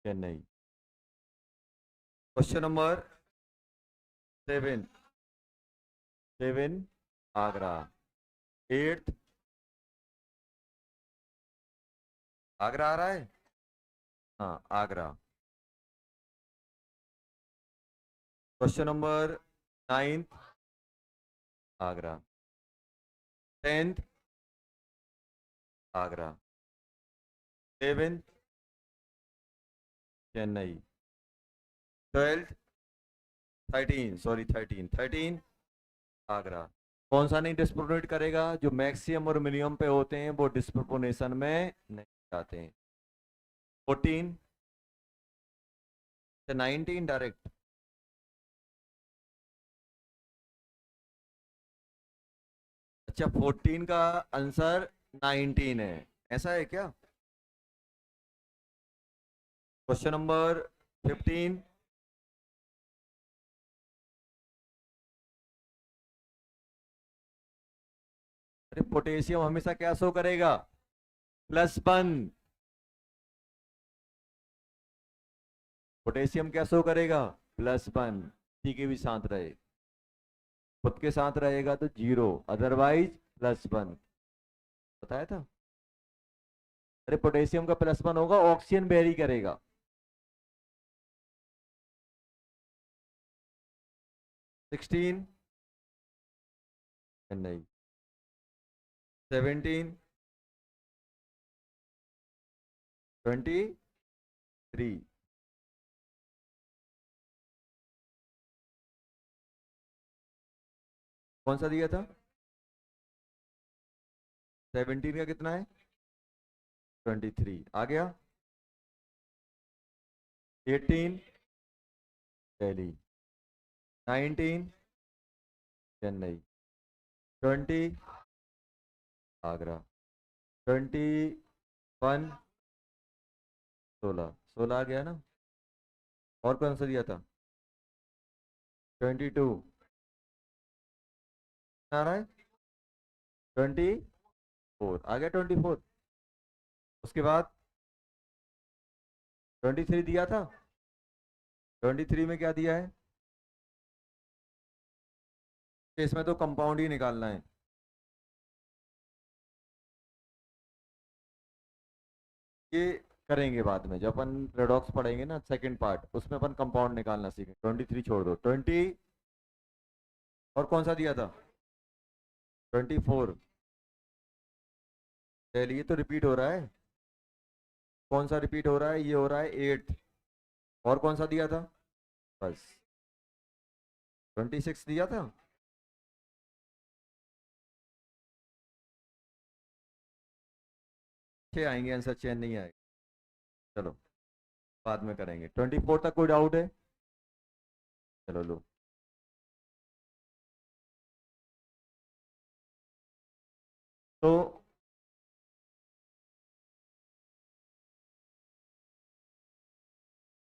Chennai. Question number 7, 7 Agra. 8 Agra आ रहा है। हाँ, आगरा। Question number 9 Agra. 10 आगरा। 11 चेन्नई। 12 13 आगरा। कौन सा नहीं डिस्प्रोपोर्ट करेगा? जो मैक्सिमम और मिनिमम पे होते हैं वो डिस्प्रोपोर्शनेशन में नहीं आते हैं। 14 से 19 डायरेक्ट। अच्छा, 14 का आंसर 19 है, ऐसा है क्या? Question number 15। अरे पोटेशियम हमेशा क्या शो करेगा? +1। पोटेशियम क्या शो करेगा? +1। ठीक है, भी साथ रहे, खुद के साथ रहेगा तो 0, अदरवाइज +1। बताया था। अरे पोटेशियम का +1 होगा, ऑक्सीजन वेरी करेगा। 16 नहीं। 17 23। कौन सा दिया था? 17 का कितना है? 23 आ गया। 18 दिल्ली। 19 चेन्नई। 20 आगरा। 21 16 आ गया ना। और कौन सा दिया था? 22 आ रहा है। 24 आ गया। 24। उसके बाद 23 दिया था। 23 में क्या दिया है? इसमें तो कंपाउंड ही निकालना है। ये करेंगे बाद में, जब अपन रेडॉक्स पढ़ेंगे ना सेकंड पार्ट, उसमें अपन कंपाउंड निकालना सीखें। 23 छोड़ दो, 20। और कौन सा दिया था? 24। चलिए, ये तो रिपीट हो रहा है। कौन सा रिपीट हो रहा है? ये हो रहा है 8। और कौन सा दिया था? बस 26 दिया था। छः आएंगे आंसर, चेन नहीं आएगा। चलो, बाद में करेंगे। 24 तक कोई डाउट है? चलो लो। तो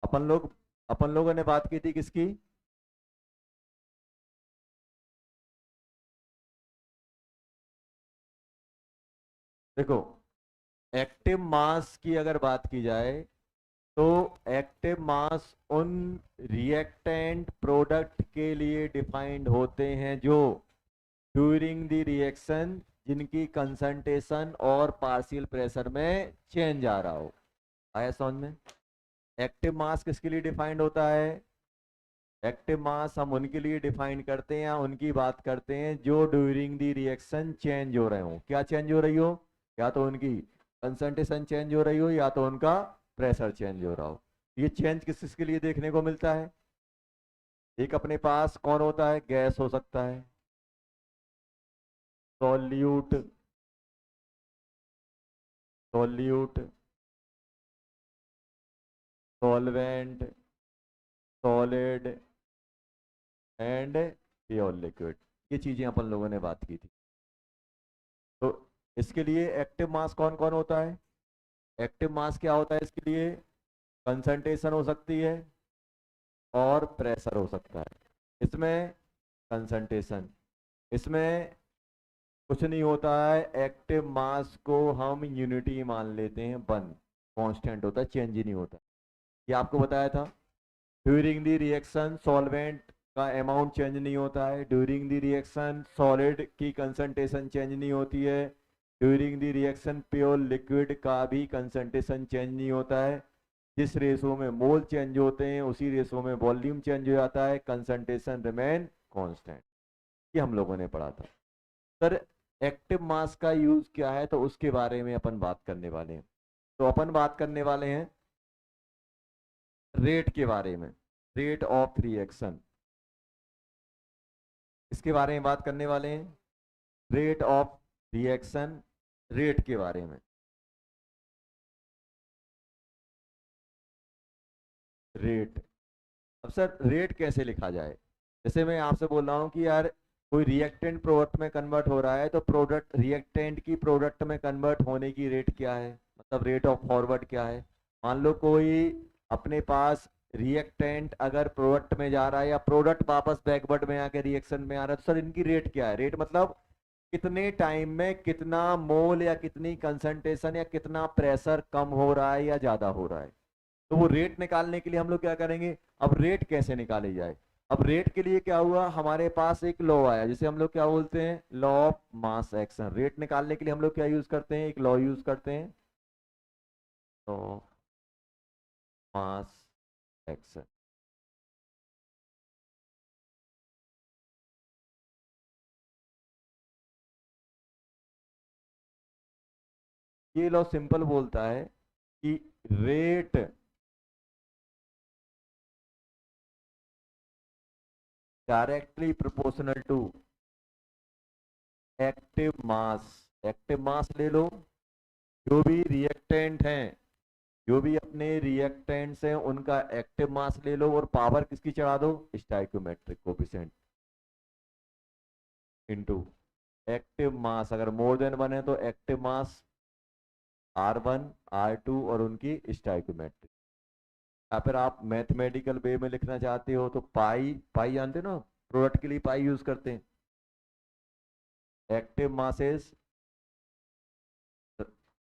अपन लोगों ने बात की थी किसकी? देखो, एक्टिव मास की अगर बात की जाए तो एक्टिव मास उन रिएक्टेंट प्रोडक्ट के लिए डिफाइंड होते हैं जो ड्यूरिंग द रिएक्शन जिनकी कंसंट्रेशन और पार्शियल प्रेशर में चेंज आ रहा हो। आया समझ में? एक्टिव मास किसके लिए डिफाइंड होता है? एक्टिव मास हम उनके लिए डिफाइन करते हैं या उनकी बात करते हैं जो ड्यूरिंग द रिएक्शन चेंज हो रहे हो। क्या चेंज हो रही हो? या तो उनकी कंसंट्रेशन चेंज हो रही हो या तो उनका प्रेशर चेंज हो रहा हो। ये चेंज किस किसके लिए देखने को मिलता है? एक अपने पास कौन होता है? गैस हो सकता है, solute, solute, solvent, solid and pure liquid. ये चीजें अपन लोगों ने बात की थी। तो इसके लिए एक्टिव मास कौन कौन होता है? एक्टिव मास क्या होता है इसके लिए? कंसंट्रेशन हो सकती है और प्रेशर हो सकता है। इसमें कंसंट्रेशन, इसमें कुछ नहीं होता है। एक्टिव मास को हम यूनिटी मान लेते हैं, 1 कांस्टेंट होता है, चेंज ही नहीं होता। ये आपको बताया था। ड्यूरिंग द रिएक्शन सॉल्वेंट का अमाउंट चेंज नहीं होता है, ड्यूरिंग द रिएक्शन सॉलिड की कंसंट्रेशन चेंज नहीं होती है, during the reaction pure liquid का भी कंसंट्रेशन चेंज नहीं होता है। जिस रेशो में मोल चेंज होते हैं उसी रेशो में वॉल्यूम चेंज हो जाता है, कंसंट्रेशन रिमेन कांस्टेंट। ये हम लोगों ने पढ़ा था। सर एक्टिव मास का यूज क्या है, तो उसके बारे में अपन बात करने वाले हैं। तो अपन बात करने वाले हैं रेट के बारे में, रेट ऑफ रिएक्शन, इसके बारे में बात करने वाले हैं। रेट ऑफ रिएक्शन, रेट के बारे में। रेट, अब सर रेट कैसे लिखा जाए। जैसे मैं आपसे बोल रहा हूँ कि यार कोई रिएक्टेंट प्रोडक्ट में कन्वर्ट हो रहा है, तो प्रोडक्ट रिएक्टेंट की प्रोडक्ट में कन्वर्ट होने की रेट क्या है, मतलब रेट ऑफ फॉरवर्ड क्या है। मान लो कोई अपने पास रिएक्टेंट अगर प्रोडक्ट में जा रहा है या प्रोडक्ट वापस बैकवर्ड में आके रिएक्शन में आ रहा है, तो सर इनकी रेट क्या है। रेट मतलब कितने टाइम में कितना मोल या कितनी कंसंट्रेशन या कितना प्रेशर कम हो रहा है या ज्यादा हो रहा है। तो वो रेट निकालने के लिए हम लोग क्या करेंगे। अब रेट कैसे निकाली जाए। अब रेट के लिए क्या हुआ, हमारे पास एक लॉ आया जिसे हम लोग क्या बोलते हैं, law of mass action. Rate निकालने के लिए हम लोग क्या यूज करते हैं, एक लॉ यूज करते हैं, लॉ मास एक्शन। ये लॉ सिंपल बोलता है कि rate directly proportional to active mass. Active mass ले लो, जो भी रिएक्टेंट हैं, जो भी अपने रिएक्टेंट्स हैं उनका एक्टिव मास ले लो और पावर किसकी चढ़ा दो, stoichiometric coefficient into active mass. अगर मोर देन वन है तो एक्टिव मास R1 R2 और उनकी स्टाइकोमेट्रिक। या फिर आप मैथमेटिकल वे में लिखना चाहते हो तो पाई, पाई जानते हो ना, प्रोडक्ट के लिए पाई यूज करते हैं। एक्टिव मासेस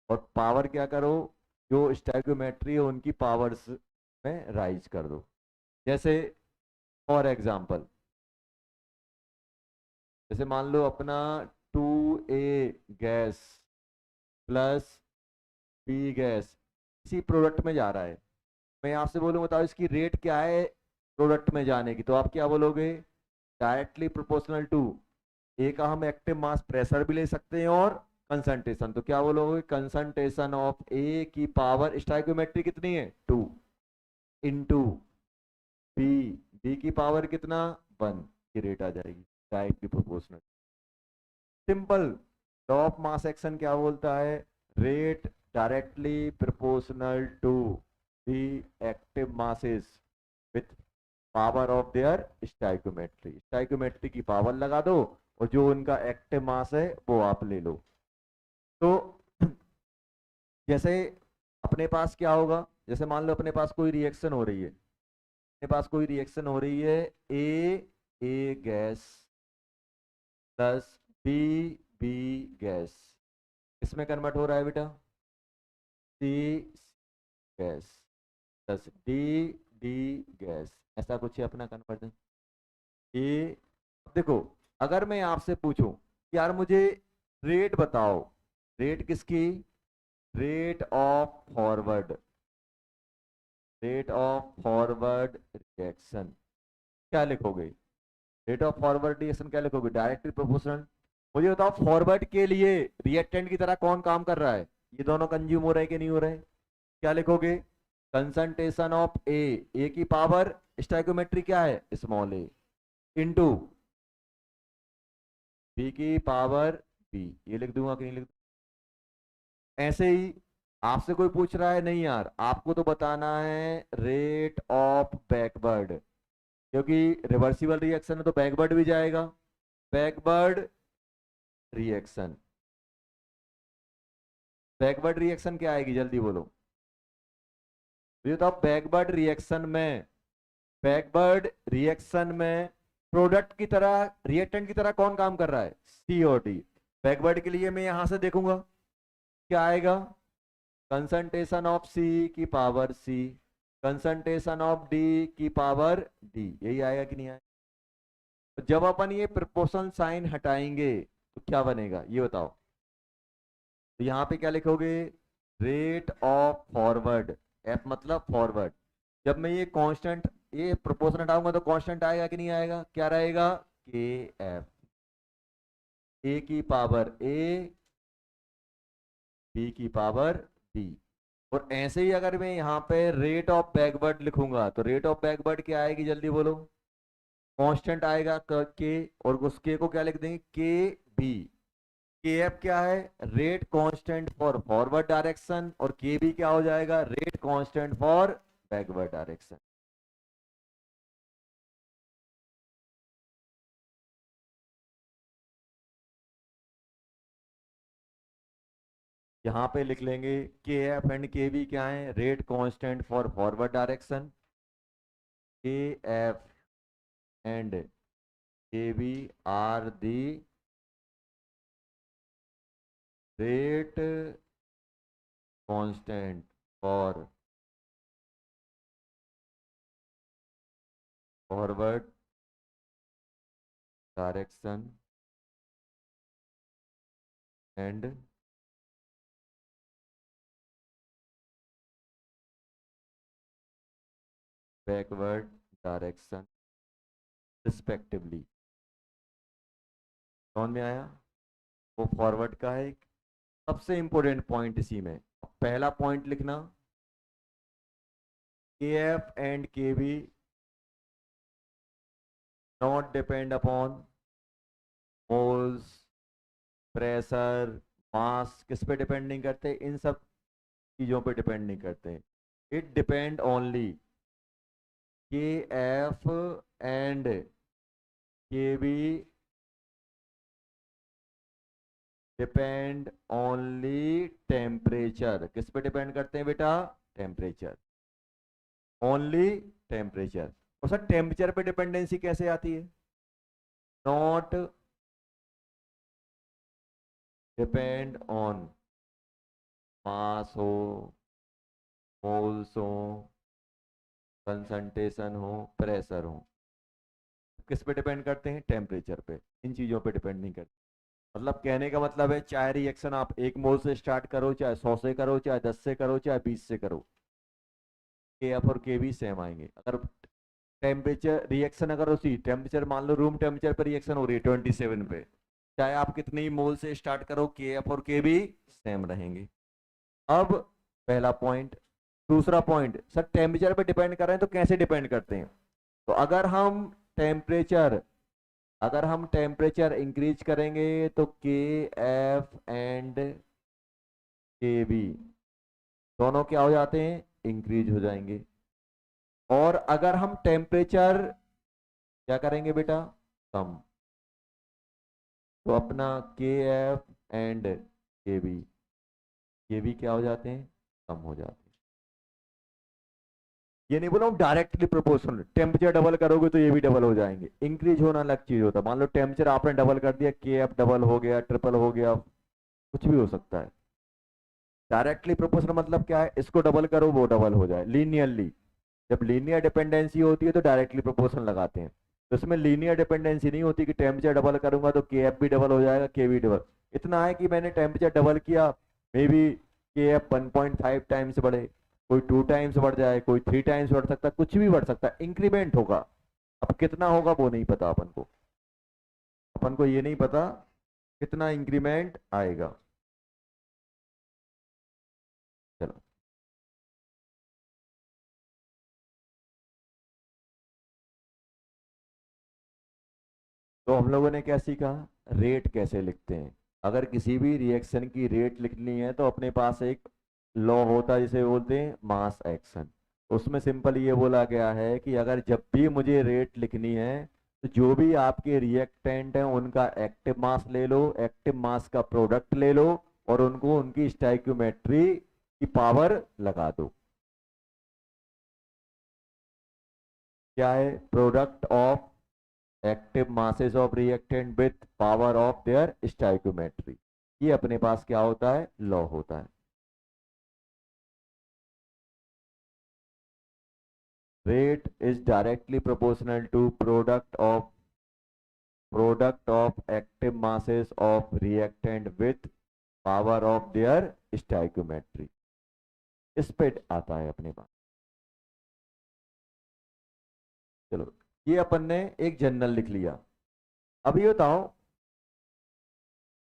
और पावर क्या करो, जो स्टैक्योमेट्री है उनकी पावर्स में राइज कर दो। जैसे फॉर एग्जांपल, जैसे मान लो अपना 2A gas plus B gas इसी प्रोडक्ट में जा रहा है। मैं आपसे बोलूँ बताओ इसकी रेट क्या है प्रोडक्ट में जाने की, तो आप क्या बोलोगे, डायरेक्टली प्रोपोर्शनल टू ए का हम एक्टिव मास प्रेशर भी ले सकते हैं और कंसंट्रेशन। तो क्या बोलोगे, कंसंट्रेशन ऑफ ए की पावर स्टोइकोमेट्री कितनी है 2 इंटू बी, बी की पावर कितना 1 की रेट आ जाएगी directly proportional. Simple law of mass action क्या बोलता है, rate directly proportional to the active masses with power of their stoichiometry. Stoichiometry की पावर लगा दो और जो उनका एक्टिव मास है वो आप ले लो। तो जैसे अपने पास क्या होगा, जैसे मान लो अपने पास कोई रिएक्शन हो रही है, अपने पास कोई रिएक्शन हो रही है, A gas plus B B gas, इसमें कन्वर्ट हो रहा है बेटा C gas plus D D gas, ऐसा कुछ है अपना कन्वर्जन। ये देखो, अगर मैं आपसे पूछूं कि यार मुझे रेट बताओ, रेट किसकी, rate of forward, rate of forward reaction, क्या लिखोगे, रेट ऑफ फॉरवर्ड रिएक्शन क्या लिखोगे, डायरेक्टली प्रोपोर्शनल। मुझे बताओ फॉरवर्ड के लिए रिएक्टेंट की तरह कौन काम कर रहा है, ये दोनों कंज्यूम हो रहे हैं कि नहीं हो रहे, क्या लिखोगे, कंसंट्रेशन ऑफ ए की पावर स्टोइकोमेट्री क्या है स्मॉल ए इंटू बी की पावर बी, ये लिख दूंगा कि नहीं लिख दूंगा? ऐसे ही आपसे कोई पूछ रहा है, नहीं यार आपको तो बताना है रेट ऑफ बैकवर्ड, क्योंकि रिवर्सिबल रिएक्शन है तो बैकवर्ड भी जाएगा। बैकवर्ड रिएक्शन, बैकवर्ड रिएक्शन क्या आएगी जल्दी बोलो, ये तो बैकवर्ड रिएक्शन में, बैकवर्ड रिएक्शन में प्रोडक्ट की तरह रिएक्टेंट की तरह कौन काम कर रहा है, सी और डी। बैकवर्ड के लिए मैं यहां से देखूंगा क्या आएगा, कंसंट्रेशन ऑफ सी की power C concentration of D की पावर डी, यही आएगा कि नहीं आएगा? तो जब अपन ये प्रोपोर्शन साइन हटाएंगे तो क्या बनेगा ये बताओ। तो यहाँ पे क्या लिखोगे? रेट ऑफ फॉरवर्ड, एफ मतलब फॉरवर्ड। जब मैं ये कांस्टेंट, ये प्रोपोर्शन हटाऊंगा तो कांस्टेंट आएगा कि नहीं आएगा? क्या रहेगा? के एफ, ए की पावर ए, बी की पावर बी। और ऐसे ही अगर मैं यहाँ पे रेट ऑफ बैकवर्ड लिखूंगा तो रेट ऑफ बैकवर्ड क्या आएगी जल्दी बोलो? कांस्टेंट आएगा के, और उस के को क्या लिख देंगे? के बी। के एफ क्या है? Rate constant for forward direction, और के बी क्या हो जाएगा? Rate constant for backward direction. यहाँ पे लिख लेंगे के एफ एंड के बी क्या है? Rate constant for forward direction. K F and K B are the rate constant for forward direction and backward direction respectively. समझ में आया? वो फॉरवर्ड का है एक सबसे इंपॉर्टेंट पॉइंट इसी में। पहला पॉइंट लिखना, K F and K B not depend upon moles, pressure, mass. किस पे डिपेंड नहीं करते? इन सब चीजों पे डिपेंड नहीं करते। इट डिपेंड ओनली के F and K B depend only temperature. किस पे डिपेंड करते हैं बेटा? Temperature, only temperature. और सर टेम्परेचर पे डिपेंडेंसी कैसे आती है? नॉट डिपेंड ऑन मास हो, मोल्स हो, कंसंट्रेशन हो, प्रेशर हो। किस पे डिपेंड करते हैं? टेम्परेचर पे। इन चीजों पे डिपेंड नहीं करते। मतलब कहने का मतलब है चाहे रिएक्शन आप 1 मोल से स्टार्ट करो, चाहे 100 से करो, चाहे 10 से करो, चाहे 20 से करो, के एफ और के भी सेम आएंगे। अगर टेम्परेचर रिएक्शन, अगर उसी टेम्परेचर मान लो रूम टेम्परेचर पर रिएक्शन हो रही है 27 पे, चाहे आप कितने ही मोल से स्टार्ट करो, के एफ और के भी सेम रहेंगे। अब पहला पॉइंट। दूसरा पॉइंट, सर टेम्परेचर पे डिपेंड कर रहे हैं तो कैसे डिपेंड करते हैं? तो टेम्परेचर अगर हम टेम्परेचर इंक्रीज करेंगे तो के एफ एंड के बी दोनों क्या हो जाते हैं? इंक्रीज हो जाएंगे। और अगर हम टेम्परेचर क्या करेंगे बेटा? कम, तो अपना के एफ एंड के बी क्या हो जाते हैं? कम हो जाते हैं। ये नहीं बोला हूँ डायरेक्टली प्रोपोर्शनल, टेम्परेचर डबल करोगे तो ये भी डबल हो जाएंगे। इंक्रीज होना अलग चीज होता है। मान लो टेम्परेचर आपने डबल कर दिया, के एफ डबल हो गया, ट्रिपल हो गया, कुछ भी हो सकता है। डायरेक्टली प्रोपोर्शनल मतलब क्या है? इसको डबल करो वो डबल हो जाए लीनियरली। जब लीनियर डिपेंडेंसी होती है तो डायरेक्टली प्रोपोर्शनल लगाते हैं। तो इसमें लीनियर डिपेंडेंसी नहीं होती कि टेम्परेचर डबल करूंगा तो के एफ भी डबल हो जाएगा, के भी डबल। इतना है कि मैंने टेम्परेचर डबल किया, मे बी के एफ 1.5 टाइम्स बढ़े, कोई 2 टाइम्स बढ़ जाए, कोई 3 टाइम्स बढ़ सकता है, कुछ भी बढ़ सकता है, इंक्रीमेंट होगा। अब कितना होगा वो नहीं पता अपन को, ये नहीं पता कितना इंक्रीमेंट आएगा। चलो, तो हम लोगों ने क्या सीखा? रेट कैसे लिखते हैं। अगर किसी भी रिएक्शन की रेट लिखनी है तो अपने पास एक लॉ होता है जिसे बोलते हैं मास एक्शन। उसमें सिंपल ये बोला गया है कि अगर जब भी मुझे रेट लिखनी है तो जो भी आपके रिएक्टेंट हैं उनका एक्टिव मास ले लो, एक्टिव मास का प्रोडक्ट ले लो, और उनको उनकी स्टाइक्योमेट्री की पावर लगा दो। क्या है? Product of active masses of reactant with power of there stoichiometry. ये अपने पास क्या होता है? लॉ होता है। rate is directly proportional to product of active masses of reactant with power of their stoichiometry। इस पे आता है अपने पास। चलो, ये अपन ने एक जनरल लिख लिया। अब ये बताओ,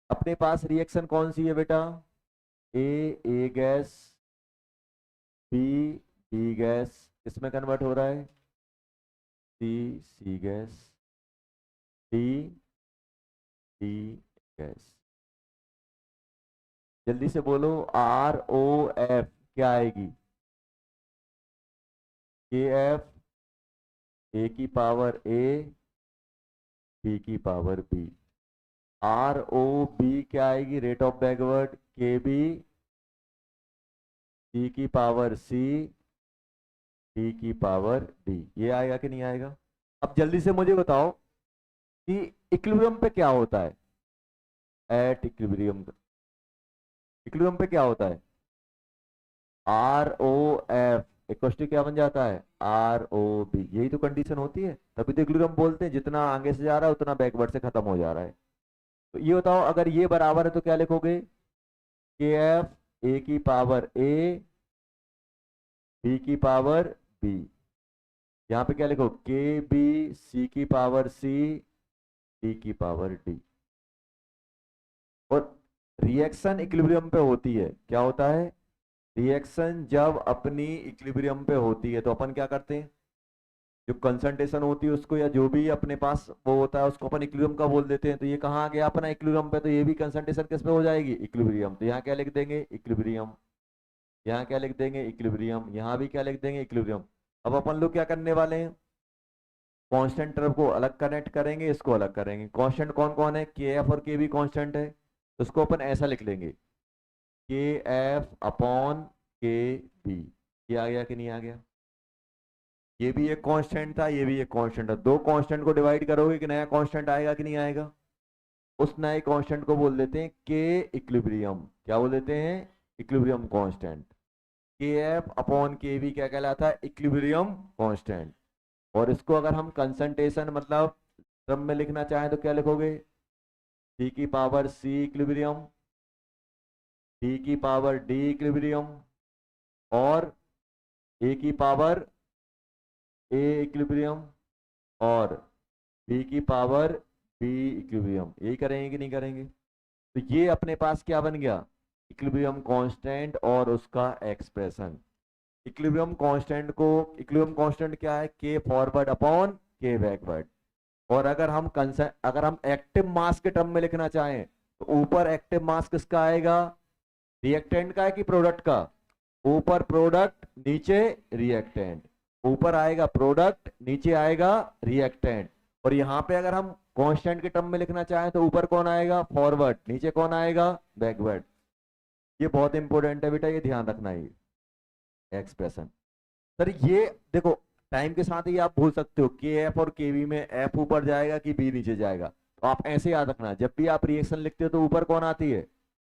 अपने पास रिएक्शन कौन सी है बेटा? ए गैस, बी बी गैस, किसमें कन्वर्ट हो रहा है? सी गैस, डी डी गैस। जल्दी से बोलो, ROF क्या आएगी? KF, ए की पावर ए, बी की पावर बी। ROB क्या आएगी? रेट ऑफ बैकवर्ड, KB, सी की पावर सी, डी की पावर डी। ये आएगा कि नहीं आएगा? अब जल्दी से मुझे बताओ कि इक्विलिब्रियम पे क्या होता है? एट इक्विलिब्रियम, इक्विलिब्रियम पे क्या होता है? ROF इक्वल टू क्या बन जाता है? ROB। यही तो कंडीशन होती है, तभी तो इक्विलिब्रियम बोलते हैं, जितना आगे से जा रहा है उतना बैकवर्ड से खत्म हो जा रहा है। तो ये बताओ, अगर ये बराबर है तो क्या लिखोगे? KF ए की पावर ए, बी की पावर बी। यहाँ पे क्या लिखो? KB सी की पावर सी, डी की पावर डी। और रिएक्शन इक्विलिब्रियम पे होती है, क्या होता है? रिएक्शन जब अपनी इक्विलिब्रियम पे होती है तो अपन क्या करते हैं? जो कंसंट्रेशन होती है उसको, या जो भी अपने पास वो होता है उसको अपन इक्विलिब्रियम का बोल देते हैं। तो ये कहाँ आ गया अपना इक्विलिब्रियम पे? तो ये भी कंसंट्रेशन किस पे हो जाएगी? इक्विलिब्रियम। तो यहाँ क्या लिख देंगे? इक्विलिब्रियम। यहाँ क्या लिख देंगे? इक्विलिब्रियम। यहाँ भी क्या लिख देंगे? इक्विलिब्रियम। अब अपन लोग क्या करने वाले हैं? कांस्टेंट टर्म को अलग कनेक्ट करेंगे, इसको अलग करेंगे। कांस्टेंट कौन कौन है? KF और KB कांस्टेंट है, तो उसको अपन ऐसा लिख लेंगे, KF अपॉन KB। ये आ गया कि नहीं आ गया? ये भी एक कांस्टेंट था, ये भी एक कांस्टेंट था। दो कांस्टेंट को डिवाइड करोगे कि नया कांस्टेंट आएगा कि नहीं आएगा? उस नए कांस्टेंट को बोल देते हैं के इक्विलिब्रियम। क्या बोल देते हैं? Equilibrium constant. KF upon KB क्या कहलाता है? Equilibrium constant. और इसको अगर हम कंसंट्रेशन मतलब क्रम में लिखना चाहें तो क्या लिखोगे? सी की पावर सी इक्विलिब्रियम, डी की पावर डी इक्विलिब्रियम, और ए की पावर ए इक्विलिब्रियम, और बी की पावर बी इक्विलिब्रियम। यही करेंगे कि नहीं करेंगे? तो ये अपने पास क्या बन गया? इक्विलिब्रियम कांस्टेंट और उसका एक्सप्रेशन। इक्विलिब्रियम कांस्टेंट को, इक्विलिब्रियम कांस्टेंट क्या है? के फॉरवर्ड अपॉन के बैकवर्ड। और अगर हम एक्टिव मास के टर्म में लिखना चाहें तो ऊपर एक्टिव मास किसका आएगा? रिएक्टेंट का है कि प्रोडक्ट का? ऊपर प्रोडक्ट, नीचे रिएक्टेंट। ऊपर आएगा प्रोडक्ट, नीचे आएगा रिएक्टेंट। और यहां पे अगर हम कांस्टेंट के टर्म में लिखना चाहें तो ऊपर कौन आएगा? फॉरवर्ड, नीचे कौन आएगा? बैकवर्ड। ये बहुत इंपॉर्टेंट है बेटा, ये ध्यान रखना। ये एक्सप्रेशन, सर ये देखो, टाइम के साथ ही आप भूल सकते हो KF और KB में F ऊपर जाएगा कि B नीचे जाएगा। तो आप ऐसे याद रखना, जब भी आप रिएक्शन लिखते हो तो ऊपर कौन आती है?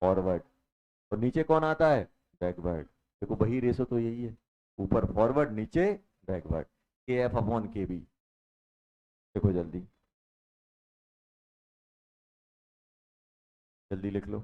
फॉरवर्ड। और नीचे कौन आता है? बैकवर्ड। देखो वही रेशो तो यही है, ऊपर फॉरवर्ड, नीचे बैकवर्ड। KF upon KB। देखो जल्दी, जल्दी लिख लो।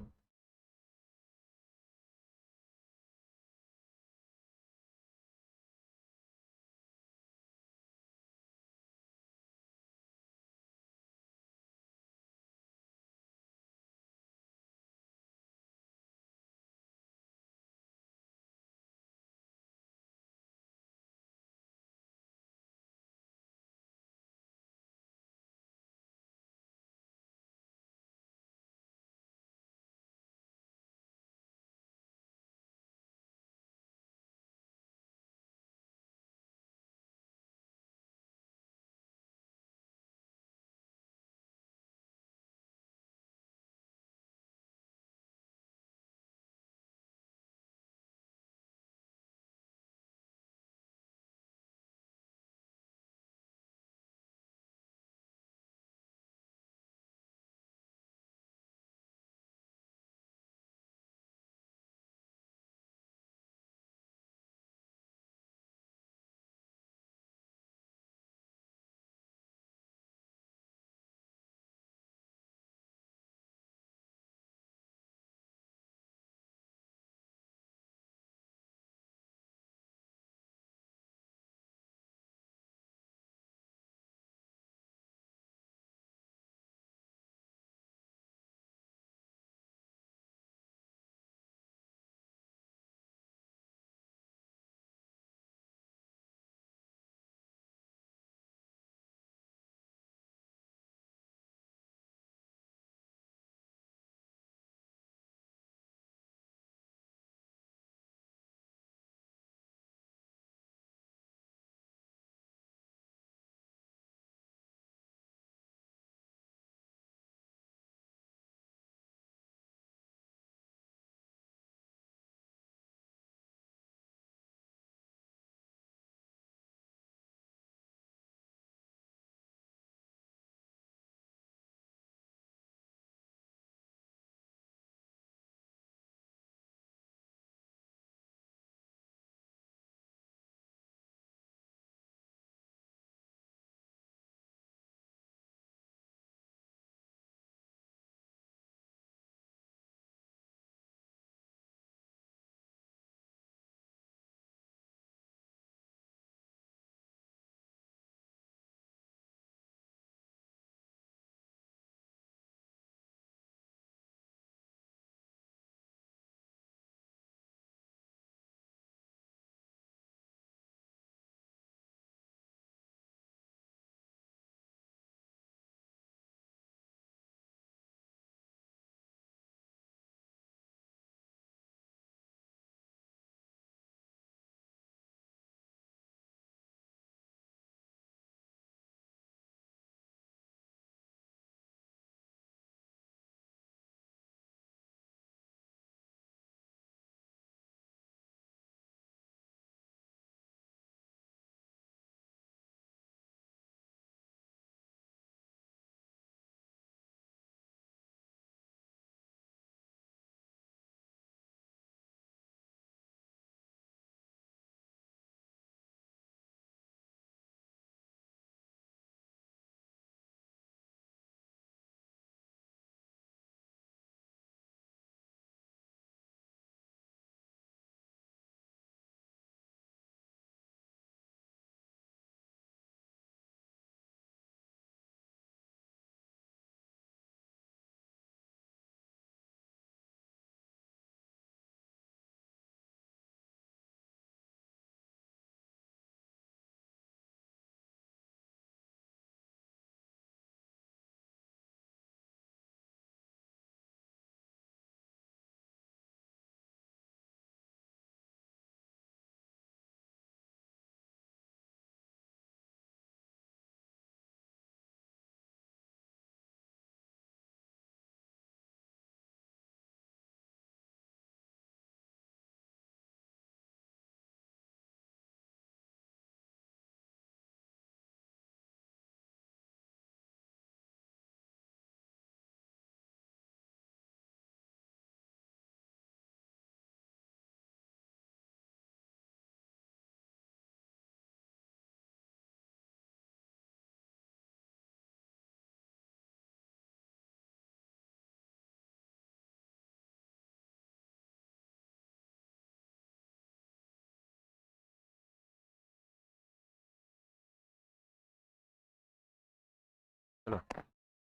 चलो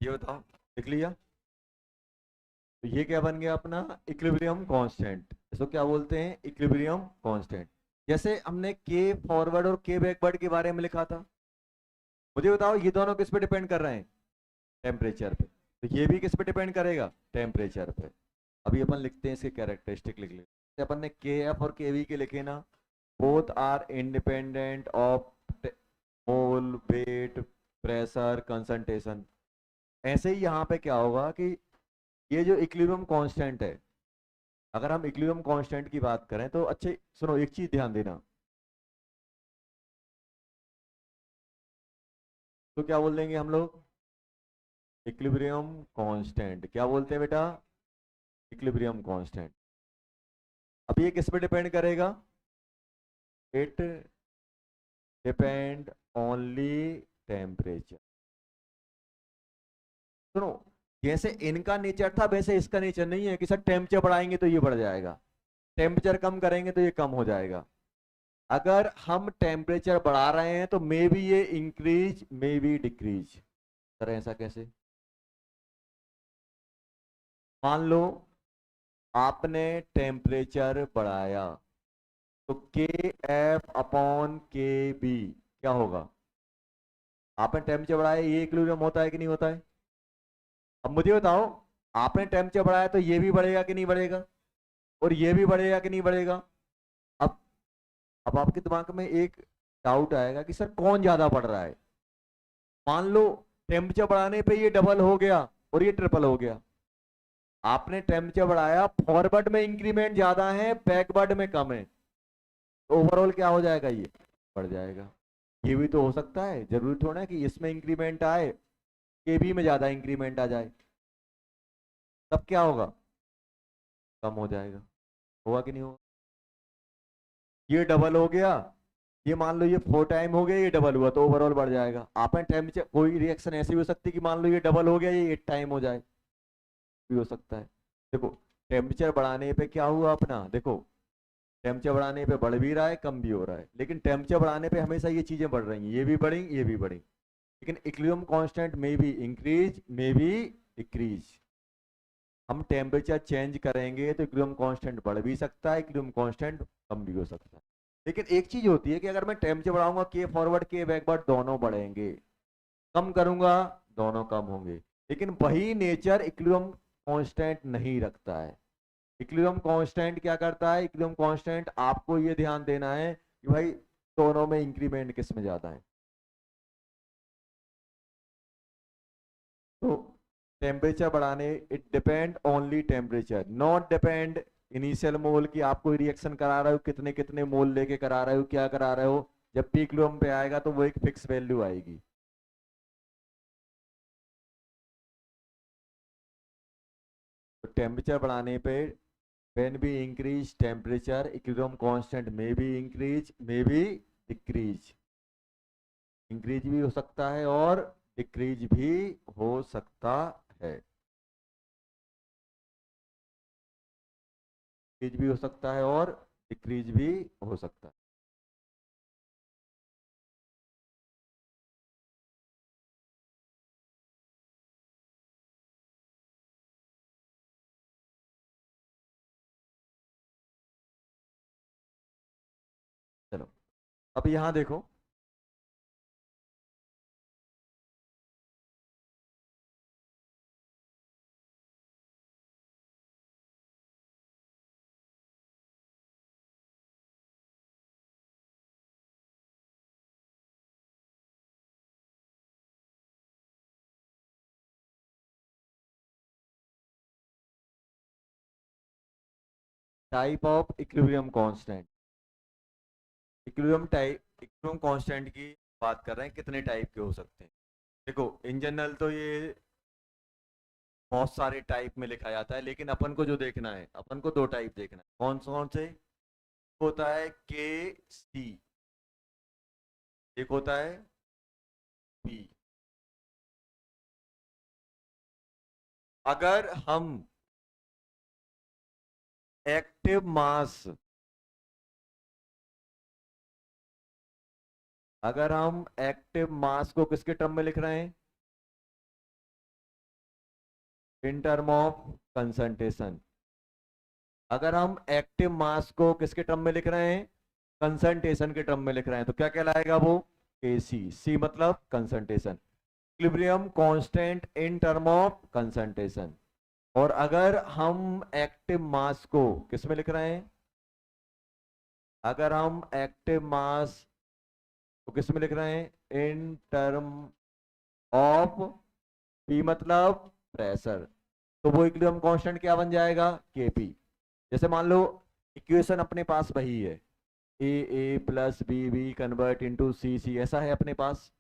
ये बताओ, लिख लिया। तो ये क्या बन गया अपना इक्विलिब्रियम कांस्टेंट। इसको क्या बोलते हैं, इक्विलिब्रियम कांस्टेंट। जैसे हमने के फॉरवर्ड और के बैकवर्ड के बारे में लिखा था, मुझे बताओ ये दोनों किस पे डिपेंड कर रहे हैं, टेम्परेचर पे। तो ये भी किस पे डिपेंड करेगा, टेम्परेचर पे। अभी अपन लिखते हैं इसके कैरेक्टरिस्टिक लिख लेते हैं। अपन ने के एफ और के वी के लिखे ना, both are independent of mole weight pressure concentration. ऐसे ही यहाँ पे क्या होगा कि ये जो इक्विलिब्रियम कांस्टेंट है, अगर हम इक्विलिब्रियम कांस्टेंट की बात करें तो अच्छे सुनो, एक चीज ध्यान देना। तो क्या बोल देंगे हम लोग, इक्विलिब्रियम कांस्टेंट। क्या बोलते हैं बेटा, इक्विलिब्रियम कांस्टेंट। अब ये किस पे डिपेंड करेगा, इट डिपेंड ओनली टेम्परेचर। सुनो, जैसे इनका नेचर था वैसे इसका नेचर नहीं है कि सर टेम्परेचर बढ़ाएंगे तो ये बढ़ जाएगा, टेम्परेचर कम करेंगे तो ये कम हो जाएगा। अगर हम टेम्परेचर बढ़ा रहे हैं तो मे बी ये increase may be decrease. Sir ऐसा कैसे, मान लो आपने टेम्परेचर बढ़ाया तो के एफ अपॉन के बी क्या होगा, आपने टेम्परेचर बढ़ाया, ये इक्विलिब्रियम होता है कि नहीं होता है। अब मुझे बताओ, आपने टेम्परेचर बढ़ाया तो ये भी बढ़ेगा कि नहीं बढ़ेगा, और ये भी बढ़ेगा कि नहीं बढ़ेगा। अब अब आपके दिमाग में एक डाउट आएगा कि सर कौन ज्यादा बढ़ रहा है। मान लो टेम्परेचर बढ़ाने पे ये डबल हो गया और ये ट्रिपल हो गया। आपने टेम्परेचर बढ़ाया, फॉरवर्ड में इंक्रीमेंट ज्यादा है बैकवर्ड में कम है, तो ओवरऑल क्या हो जाएगा, ये बढ़ जाएगा। ये भी तो हो सकता है, जरूरी थोड़ा है कि इसमें इंक्रीमेंट आए के बी में ज्यादा इंक्रीमेंट आ जाए, तब क्या होगा, कम हो जाएगा। होगा कि नहीं होगा। ये डबल हो गया, ये मान लो ये 4 टाइम हो गया, ये डबल हुआ तो ओवरऑल बढ़ जाएगा। आपने टेम्परेचर, कोई रिएक्शन ऐसी भी हो सकती है कि मान लो ये डबल हो गया, ये 8 टाइम हो जाए, भी हो सकता है। देखो टेम्परेचर बढ़ाने पे क्या हुआ अपना, देखो टेम्परेचर बढ़ाने पे बढ़ भी रहा है कम भी हो रहा है, लेकिन टेम्परेचर बढ़ाने पे हमेशा ये चीजें बढ़ रही हैं, ये भी बढ़ी ये भी बढ़ी। लेकिन इक्विलिब्रियम कांस्टेंट में भी इंक्रीज में भी डिक्रीज। हम टेम्परेचर चेंज करेंगे तो इक्विलिब्रियम कांस्टेंट बढ़ भी सकता है, इक्विलिब्रियम कांस्टेंट कम भी हो सकता है। लेकिन एक चीज होती है कि अगर मैं टेम्परेचर बढ़ाऊंगा के फॉरवर्ड के बैकवर्ड दोनों बढ़ेंगे, कम करूंगा दोनों कम होंगे, लेकिन वही नेचर इक्विलिब्रियम कांस्टेंट नहीं रखता है। इक्विलिब्रियम कांस्टेंट क्या करता है, इक्विलिब्रियम कांस्टेंट आपको ये ध्यान देना है कि भाई दोनों में इंक्रीमेंट किस में ज्यादा है। तो टेम्परेचर बढ़ाने, it depend only temperature, not depend initial मोल की आप कोई रिएक्शन करा रहे हो कितने कितने मोल लेके करा रहे हो क्या करा रहे हो। जब पीक इक्विलिब्रियम पे आएगा तो वो एक फिक्स वैल्यू आएगी। तो टेम्परेचर बढ़ाने पे when we increase temperature equilibrium constant may be increase may be decrease, increase भी हो सकता है और डिक्रीज भी हो सकता है, इंक्रीज भी हो सकता है और डिक्रीज भी हो सकता है। चलो अब यहां देखो, type of equilibrium constant. Equilibrium type, equilibrium constant की बात कर रहे हैं, कितने टाइप के हो सकते हैं। देखो इन जनरल तो ये बहुत सारे टाइप में लिखा जाता है, लेकिन अपन को जो देखना है, अपन को 2 टाइप देखना है। कौन से, होता है के सी, एक होता है पी। अगर हम एक्टिव मास, अगर हम एक्टिव मास को किसके टर्म में लिख रहे हैं, इन टर्म ऑफ कंसंट्रेशन। अगर हम एक्टिव मास को किसके टर्म में लिख रहे हैं, कंसंट्रेशन के टर्म में लिख रहे हैं, तो क्या कहलाएगा वो, Kc। सी मतलब concentration, equilibrium constant in term of concentration. और अगर हम एक्टिव मास को किस में लिख रहे हैं, अगर हम एक्टिव मास को किस में लिख रहे हैं, इन टर्म ऑफ पी मतलब प्रेशर, तो वो इक्विलिब्रियम कांस्टेंट क्या बन जाएगा, Kp। जैसे मान लो इक्वेशन अपने पास वही है, A plus B B convert into C C, ऐसा है अपने पास।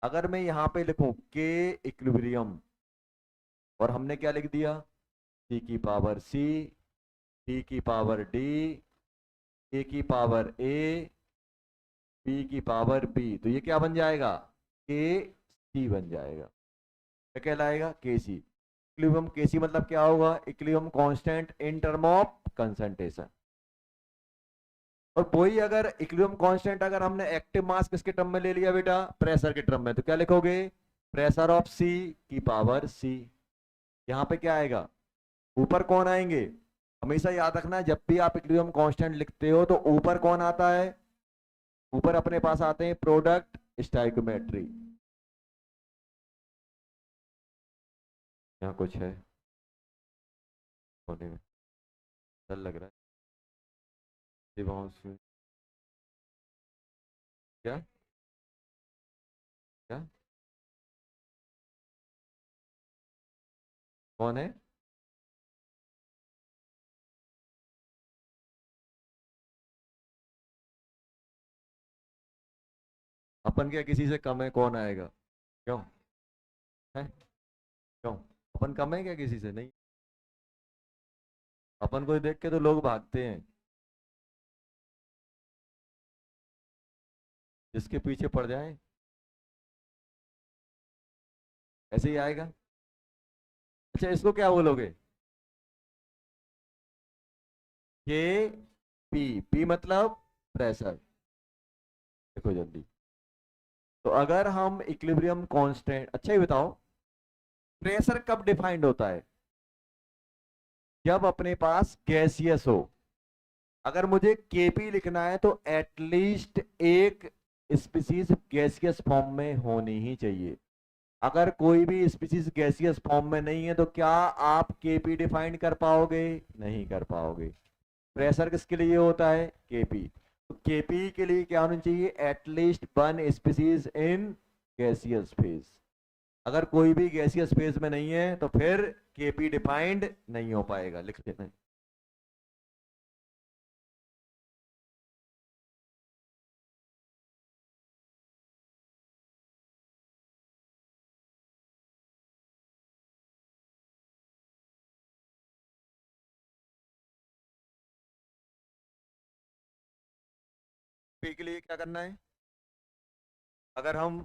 अगर मैं यहाँ पे लिखूं के इक्विलिब्रियम, और हमने क्या लिख दिया, सी की पावर सी, डी की पावर डी, ए की पावर ए, बी की पावर बी, तो ये क्या बन जाएगा, के सी बन जाएगा। क्या कहलाएगा, के सी। इक्विलिब्रियम के सी मतलब क्या होगा, equilibrium constant in term of concentration. और वही अगर इक्विलिब्रियम कांस्टेंट अगर हमने एक्टिव मास किसके टर्म में ले लिया बेटा, प्रेशर के टर्म में, तो क्या लिखोगे, प्रेशर ऑफ सी की पावर सी। यहाँ पे क्या आएगा, ऊपर कौन आएंगे, हमेशा याद रखना जब भी आप इक्विलिब्रियम कांस्टेंट लिखते हो तो ऊपर कौन आता है, ऊपर अपने पास आते हैं प्रोडक्ट स्टोइकियोमेट्री। यहाँ कुछ है होने में, डर लग रहा है दिमाग में। क्या क्या कौन है, अपन क्या किसी से कम है, कौन आएगा, क्यों है, क्यों, अपन कम है क्या किसी से, नहीं। अपन को देख के तो लोग भागते हैं, जिसके पीछे पड़ जाए ऐसे ही आएगा। अच्छा इसको क्या बोलोगे, के पी, पी मतलब प्रेशर। देखो जल्दी, तो अगर हम इक्विलिब्रियम कांस्टेंट, अच्छा ही बताओ, प्रेशर कब डिफाइंड होता है, जब अपने पास गैसियस हो। अगर मुझे केपी लिखना है तो एटलीस्ट एक स्पीसीज गैसियस फॉर्म में होनी ही चाहिए। अगर कोई भी स्पीसीज गैसियस फॉर्म में नहीं है तो क्या आप केपी डिफाइन कर पाओगे, नहीं कर पाओगे। प्रेशर किसके लिए होता है, केपी। तो केपी के लिए क्या होना चाहिए, at least one species in gaseous phase. अगर कोई भी गैसियस फेज में नहीं है तो फिर केपी डिफाइंड नहीं हो पाएगा, लिख देना। केपी के लिए क्या करना है, अगर हम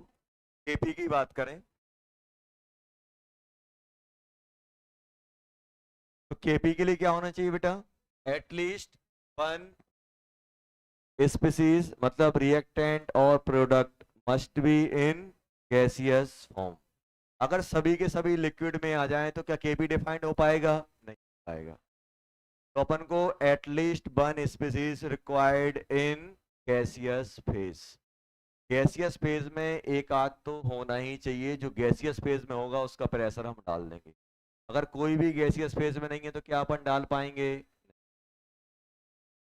केपी की बात करें तो केपी के लिए क्या होना चाहिए बेटा, एटलीस्ट वन स्पीसीज मतलब रिएक्टेंट और product must be in gaseous form. अगर सभी के सभी लिक्विड में आ जाएं तो क्या केपी डिफाइंड हो पाएगा, नहीं हो पाएगा। तो अपन को at least one species required in gaseous phase. Gaseous phase में एक आध तो होना ही चाहिए, जो गैसियस फेज में होगा उसका प्रेशर हम डाल देंगे। अगर कोई भी गैसियस फेज में नहीं है तो क्या अपन डाल पाएंगे,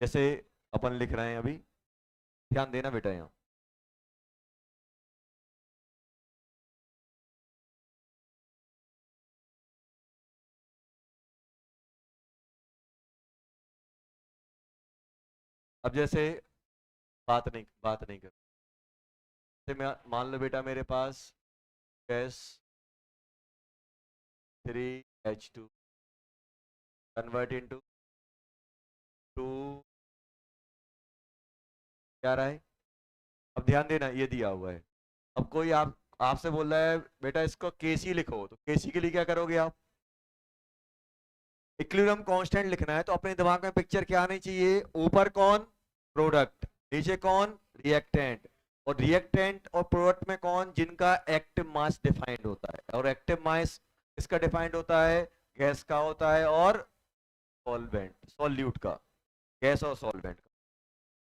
जैसे अपन लिख रहे हैं अभी, ध्यान देना बेटा यहाँ। अब जैसे बात नहीं कर, जैसे मैं मान लो बेटा मेरे पास गैस 3H2 कन्वर्ट इनटू 2, क्या रहा है, अब ध्यान देना ये दिया हुआ है। अब कोई आपसे बोल रहा है बेटा इसको केसी लिखो, तो केसी के लिए क्या करोगे आप, इक्विलिब्रियम कांस्टेंट लिखना है तो अपने दिमाग में पिक्चर क्या आनी चाहिए, ऊपर कौन, प्रोडक्ट, नीचे कौन, रिएक्टेंट। और रिएक्टेंट और प्रोडक्ट में कौन, जिनका एक्टिव मास डिफाइंड होता है। और एक्टिव मास इसका डिफाइंड होता है गैस का होता है और सॉल्वेंट सॉल्यूट का, गैस और सॉल्वेंट का।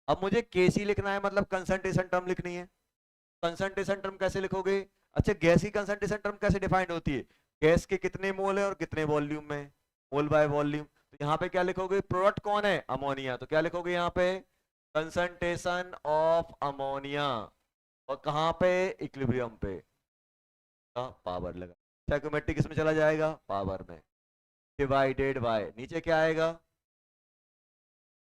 अब मुझे केसी लिखना है, मतलब कंसंट्रेशन टर्म लिखनी है। कंसंट्रेशन टर्म कैसे लिखोगे? अच्छा, गैस की कंसंट्रेशन टर्म कैसे डिफाइंड होती है? गैस के कितने मोल है और कितने वॉल्यूम में, मोल बाय वॉल्यूम। तो यहाँ पे क्या लिखोगे? प्रोडक्ट कौन है? अमोनिया। तो क्या लिखोगे यहाँ पे? Concentration of ammonia. और कहाँ पे? इक्विलिब्रियम पे। पावर लगा, स्टोइकियोमेट्रिक किस में चला जाएगा? पावर में। डिवाइडेड बाय, नीचे क्या आएगा?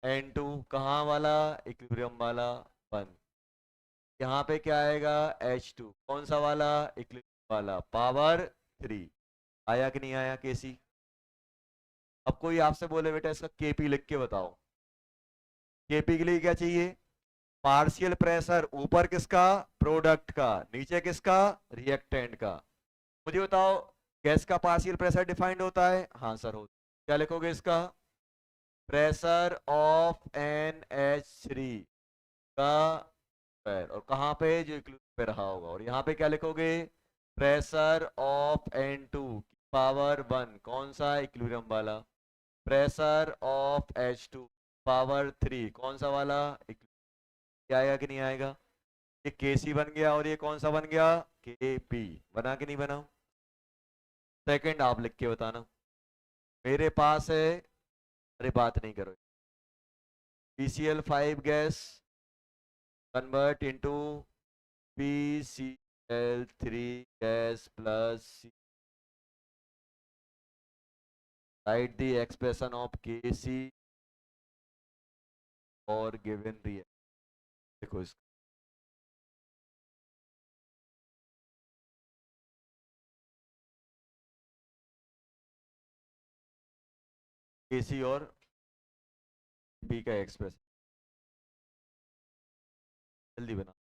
N2। कहाँ वाला? इक्विलिब्रियम वाला। 1। यहाँ पे क्या आएगा? H2। कौन सा वाला? इक्विलिब्रियम वाला। पावर 3। आया कि नहीं आया केसी? अब कोई आपसे बोले बेटा इसका केपी लिख के बताओ। केपी के लिए क्या चाहिए? पार्शियल प्रेशर, ऊपर किसका? प्रोडक्ट का, नीचे किसका? रिएक्टेंट का। मुझे बताओ, गैस का पार्शियल प्रेशर डिफाइंड होता है? हाँ सर हो। क्या लिखोगे इसका? प्रेशर ऑफ NH3 का स्क्वायर, और कहाँ पे? जो इक्विलिब्रियम पे रहा होगा। और यहाँ पे क्या लिखोगे? प्रेशर ऑफ N2 की पावर 1। कौन सा? इक्विलिब्रियम वाला। Pressure of H2 power 3। कौन सा वाला? क्या आएगा कि नहीं आएगा? ये KC बन गया, और ये कौन सा बन गया? KP। बना कि नहीं बना? सेकंड आप लिख के बताना। मेरे पास है, अरे बात नहीं करो। PCl5 gas convert into PCl3 gas plus. Right the expression of KC और गिवन रिएक्शन। देखो इसको, KC और P का एक्सप्रेशन जल्दी बना।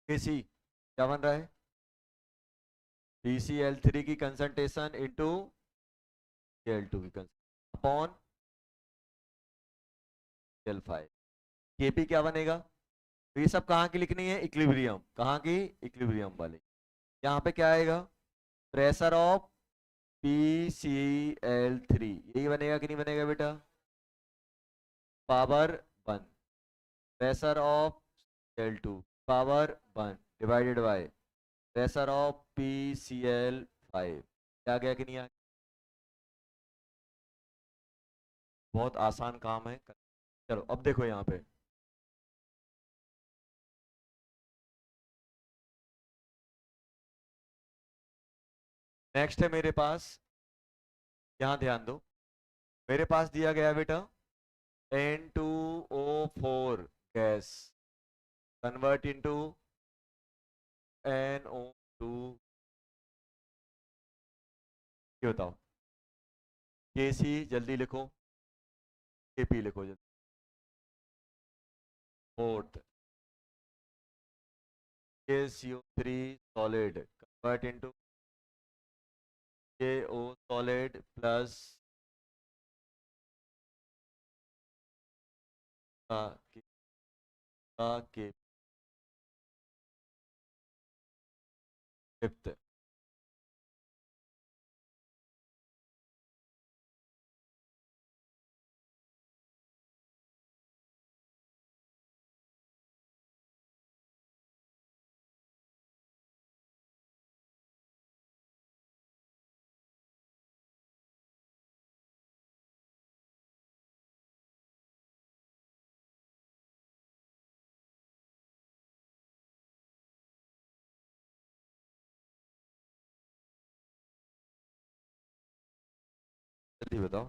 KC क्या बन रहा है? PCl3 की कंसंट्रेशन इंटू Cl2 की कंसंट्रेशन अपॉन Cl5। KP क्या बनेगा? तो ये सब कहाँ की लिखनी है? इक्विलिब्रियम। कहाँ की? इक्विलिब्रियम वाली। यहाँ पे क्या आएगा? प्रेशर ऑफ PCl3, यही बनेगा कि नहीं बनेगा बेटा? Power 1। Pressure of Cl2 power 1 divided by pressure of PCl5। क्या गया कि नहीं आ? बहुत आसान काम है। चलो अब देखो यहाँ पे, नेक्स्ट है मेरे पास। यहाँ ध्यान दो, मेरे पास दिया गया बेटा N2O4 gas convert into NO2। ये बताओ, KC जल्दी लिखो, KP लिखो जल्दी। Fourth KCO3 solid convert into KO solid plus K K fifth. जल्दी बताओ।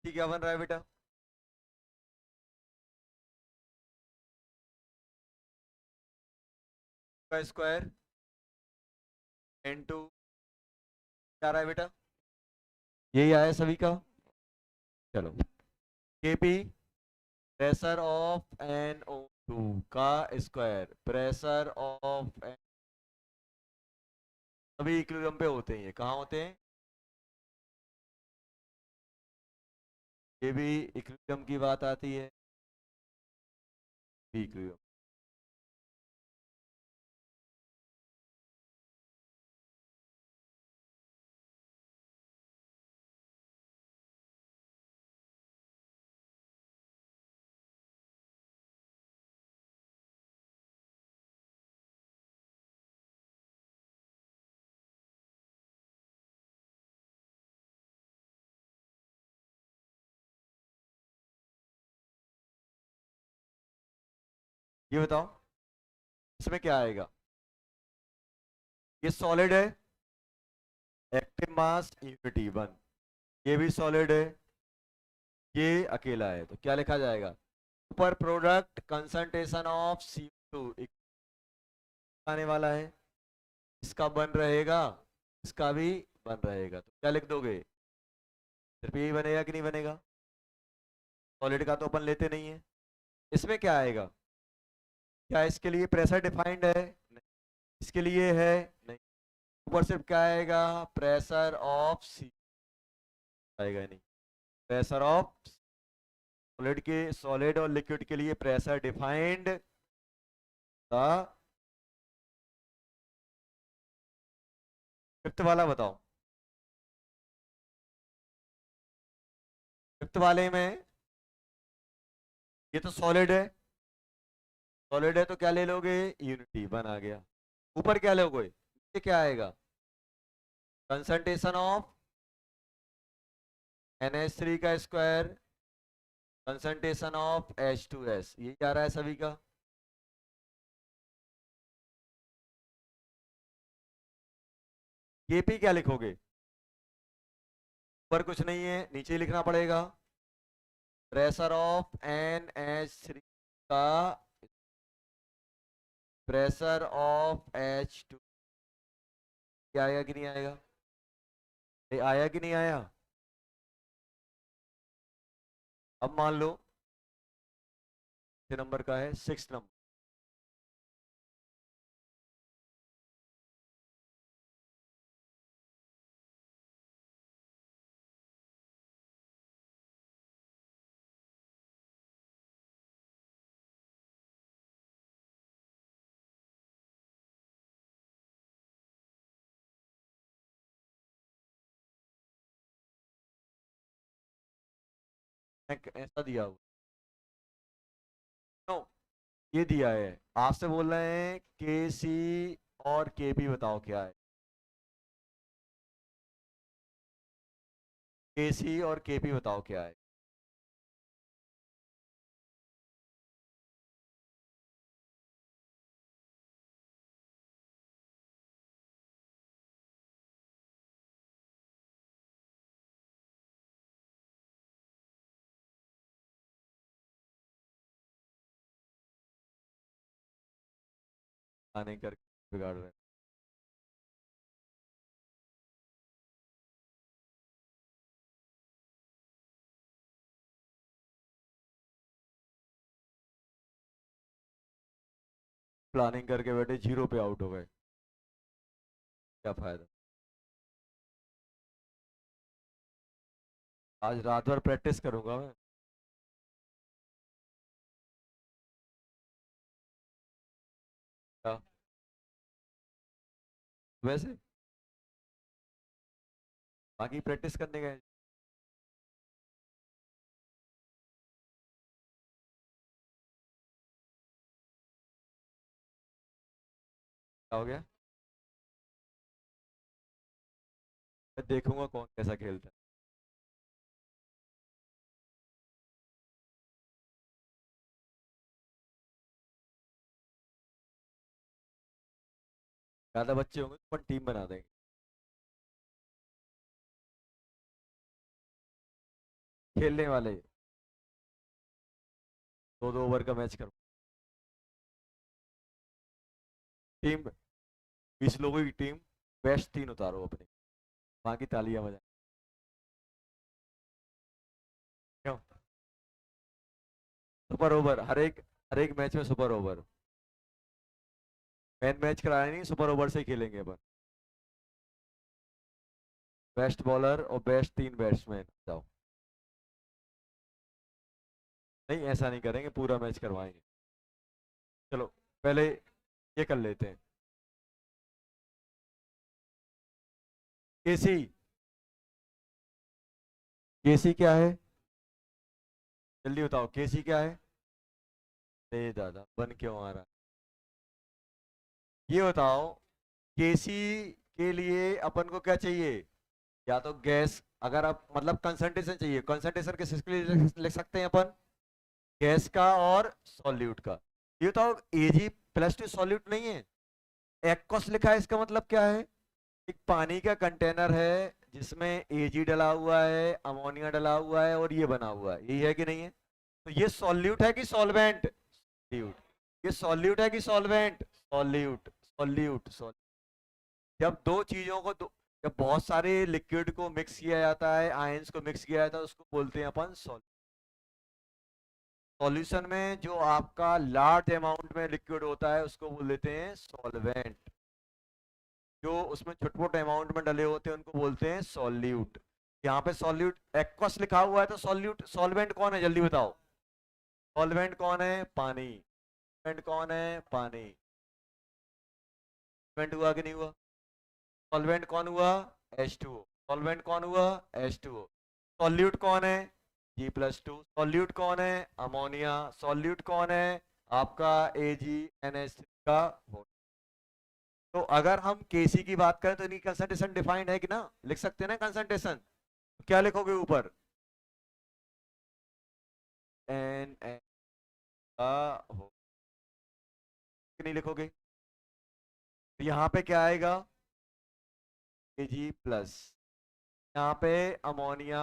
ठीक, क्या बन रहा है बेटा? का स्क्वायर इनटू क्या रहा है बेटा? यही आया सभी का। चलो, केपी प्रेशर ऑफ NO2 का स्क्वायर, प्रेशर ऑफ सभी इक्विलिब्रियम पे होते हैं। ये कहाँ होते हैं? ये भी इक्विलिब्रियम की बात आती है, भी इक्विलिब्रियम। ये बताओ, इसमें क्या आएगा? ये सॉलिड है, एक्टिव मास यूनिटी वन। ये भी सॉलिड है, ये अकेला है, तो क्या लिखा जाएगा? Super product concentration of CO2 आने वाला है, इसका बन रहेगा, इसका भी बन रहेगा, तो क्या लिख दोगे? सिर्फ यही बनेगा कि नहीं बनेगा? सॉलिड का तो अपन लेते नहीं है। इसमें क्या आएगा? क्या इसके लिए प्रेशर डिफाइंड है? नहीं। इसके लिए है? नहीं। ऊपर सिर्फ क्या आएगा? प्रेशर ऑफ सी आएगा नहीं। प्रेशर ऑफ सॉलिड के, सॉलिड और लिक्विड के लिए प्रेशर डिफाइंड था। फिफ्थ वाला बताओ। फिफ्थ वाले में ये तो सॉलिड है, सॉलिड है तो क्या ले लोगे? यूनिटी वन आ गया। ऊपर क्या लोगे? ये क्या आएगा? कंसंट्रेशन ऑफ NH3 का स्क्वायर, कंसंट्रेशन ऑफ H2S, ये क्या रहा है सभी का? Kp क्या लिखोगे? ऊपर कुछ नहीं है, नीचे ही लिखना पड़ेगा। प्रेशर ऑफ NH3 का, प्रेशर ऑफ H2, क्या आएगा कि नहीं आएगा? ये आया कि नहीं आया? अब मान लो कितने नंबर का है? 6 नंबर। ऐसा दिया हुआ। नो, ये दिया है, आपसे बोल रहे हैं के सी और के पी बताओ क्या है। के सी और के पी बताओ क्या है। नहीं कर बिगाड़ रहे हैं। प्लानिंग करके बैठे, जीरो पे आउट हो गए, क्या फायदा। आज रात भर प्रैक्टिस करूंगा मैं। क्या वैसे, बाकी प्रैक्टिस करने गए। क्या हो गया। मैं देखूंगा कौन कैसा खेलता है। ज्यादा बच्चे होंगे तो अपन टीम बना देंगे। खेलने वाले, 2-2 ओवर का मैच करूँ। टीम 20 लोगों की टीम, बेस्ट 3 उतारो अपनी, बाकी तालियां बजा। क्यों। सुपर ओवर, हर एक मैच में सुपर ओवर। मैन मैच कराया नहीं, सुपर ओवर से ही खेलेंगे अपन। बेस्ट बॉलर और बेस्ट 3 बैट्समैन जाओ। नहीं ऐसा नहीं करेंगे, पूरा मैच करवाएंगे। चलो पहले ये कर लेते हैं। केसी, केसी क्या है, जल्दी बताओ केसी क्या है। नहीं दादा, बन क्यों आ रहा। ये बताओ, केसी के लिए अपन को क्या चाहिए। या तो गैस, अगर आप मतलब कंसंट्रेशन चाहिए, कंसंट्रेशन किस के लिए लिख सकते हैं अपन, गैस का और सॉल्यूट का। ये बताओ, एजी प्लस टू सॉल्यूट नहीं है, एक्वस लिखा है, इसका मतलब क्या है। एक पानी का कंटेनर है जिसमें एजी डला हुआ है, अमोनिया डला हुआ है और ये बना हुआ है, यही है कि नहीं है। तो ये सॉल्यूट है कि सॉल्वेंट, सॉल्यूट। ये सॉल्यूट है कि सॉल्वेंट, सॉल्यूट, सॉल्यूट, सॉल्यूट। जब दो चीजों को जब बहुत सारे लिक्विड को मिक्स किया जाता है, आयंस को मिक्स किया जाता है, उसको बोलते हैं अपन सॉल्यूट। सॉल्यूशन में जो आपका लार्ज अमाउंट में लिक्विड होता है उसको बोल देते हैं सॉल्वेंट। जो उसमें छोटे अमाउंट में डले होते हैं उनको बोलते हैं सॉल्यूट। यहाँ पे सॉल्यूट एक्वस लिखा हुआ है तो सॉल्यूट, सॉल्वेंट कौन है जल्दी बताओ। सॉल्वेंट कौन है, पानी। सॉल्वेंट कौन है, पानी। सॉल्वेंट हुआ कि नहीं हुआ। सॉल्वेंट कौन हुआ, H2O। सॉल्वेंट कौन हुआ, H2O। सॉल्यूट कौन है, G+2। सॉल्यूट कौन है, अमोनिया। सॉल्यूट कौन है, आपका AgNH3 का वो। तो अगर हम केसी की बात करें तो इनकी कंसंट्रेशन डिफाइंड है कि ना, लिख सकते हैं ना कंसंट्रेशन। तो क्या लिखोगे ऊपर, एन एन का हो, कि नहीं लिखोगे। तो यहाँ पे क्या आएगा, Ag+, यहाँ पे अमोनिया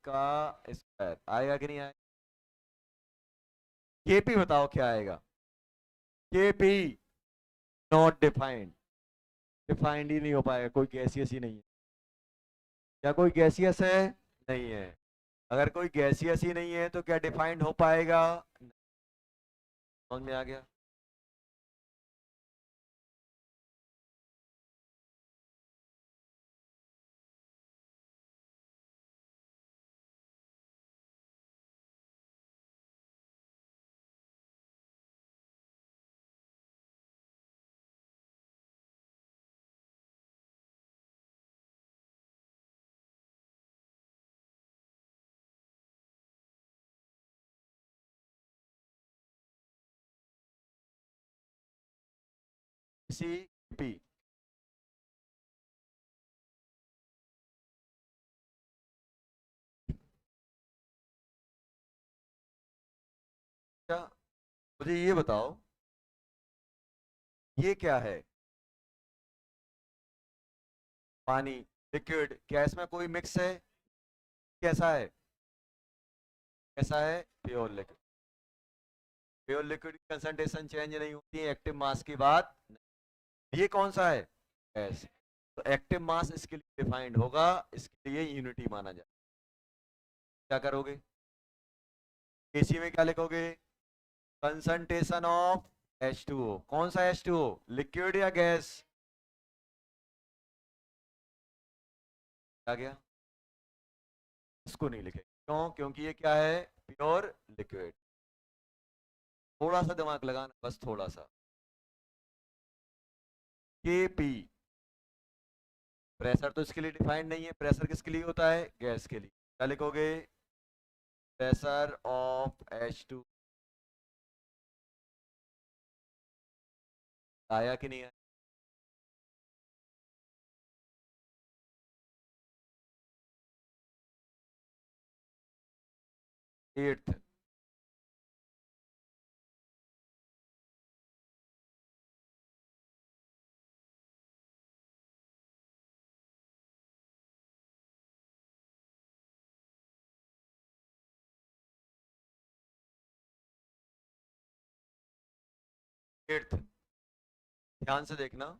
का स्क्वायर आएगा कि नहीं आएगा। केपी बताओ क्या आएगा। केपी नॉट डिफाइंड, डिफाइंड ही नहीं हो पाएगा, कोई गैसियस ही नहीं है। क्या कोई गैसियस है, नहीं है। अगर कोई गैसियस ही नहीं है तो क्या डिफाइंड हो पाएगा। समझ में आ गया। C P. अच्छा, मुझे ये बताओ, ये क्या है? पानी, लिक्विड। क्या इसमें कोई मिक्स है? कैसा है? कैसा है? Pure liquid. प्योर लिक्विड की कंसंट्रेशन चेंज नहीं होती है, एक्टिव मास की बात। ये कौन सा है? गैस। तो एक्टिव मास इसके लिए डिफाइंड होगा, इसके लिए यूनिटी माना जाए। क्या करोगे? केसी में क्या लिखोगे? Concentration of H2O। कौन सा H2O, लिक्विड या गैस? आ गया। इसको नहीं लिखे, क्यों? क्योंकि ये क्या है? Pure liquid. थोड़ा सा दिमाग लगाना, बस थोड़ा सा। के पी, प्रेशर तो इसके लिए डिफाइंड नहीं है। प्रेशर किसके लिए होता है? गैस के लिए। क्या लिखोगे? Pressure of H2। आया कि नहीं आया? एट्थ। एट्थ, ध्यान से देखना।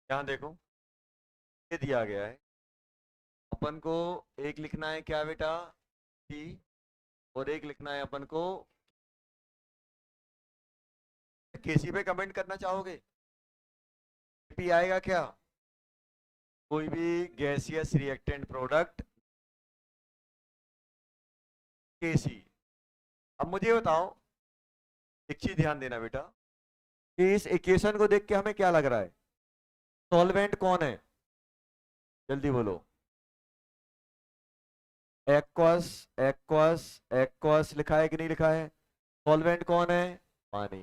यहाँ देखो, ये दिया गया है अपन को। एक लिखना है क्या बेटा? टी। और एक लिखना है अपन को। केसी पे कमेंट करना चाहोगे? पी आएगा क्या? कोई भी गैसियस रिएक्टेंट प्रोडक्ट, केसी। अब मुझे बताओ, एक चीज ध्यान देना बेटा, कि इस इक्वेशन को देख के हमें क्या लग रहा है? सॉल्वेंट कौन है? जल्दी बोलो। एक्वस, एक्वस, एक्वस लिखा है कि नहीं लिखा है? सॉल्वेंट कौन है? पानी।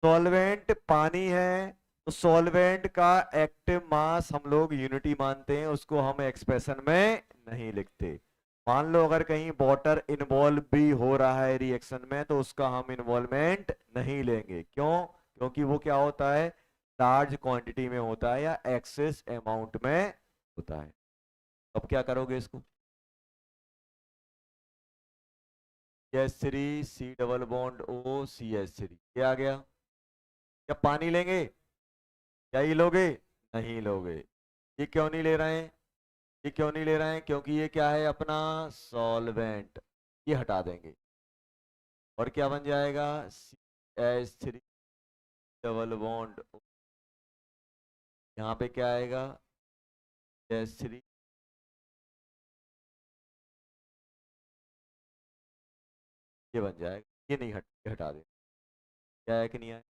सॉल्वेंट पानी है, तो सॉल्वेंट का एक्टिव मास हम लोग यूनिटी मानते हैं, उसको हम एक्सप्रेशन में नहीं लिखते। मान लो अगर कहीं वाटर इन्वॉल्व भी हो रहा है रिएक्शन में, तो उसका हम इन्वॉल्वमेंट नहीं लेंगे। क्यों? क्योंकि वो क्या होता है? लार्ज क्वांटिटी में होता है या एक्सेस अमाउंट में होता है। अब क्या करोगे इसको? CH3 C double bond O CH3, ये आ गया। क्या पानी लेंगे? क्या ये लोगे? नहीं लोगे। ये क्यों नहीं ले रहे हैं? ये क्यों नहीं ले रहे हैं? क्योंकि ये क्या है अपना? सॉल्वेंट। ये हटा देंगे, और क्या बन जाएगा? CH3 double bond. यहाँ पे क्या आएगा? CH3। ये बन जाएगा। ये नहीं ये हटा दें। क्या है कि नहीं है?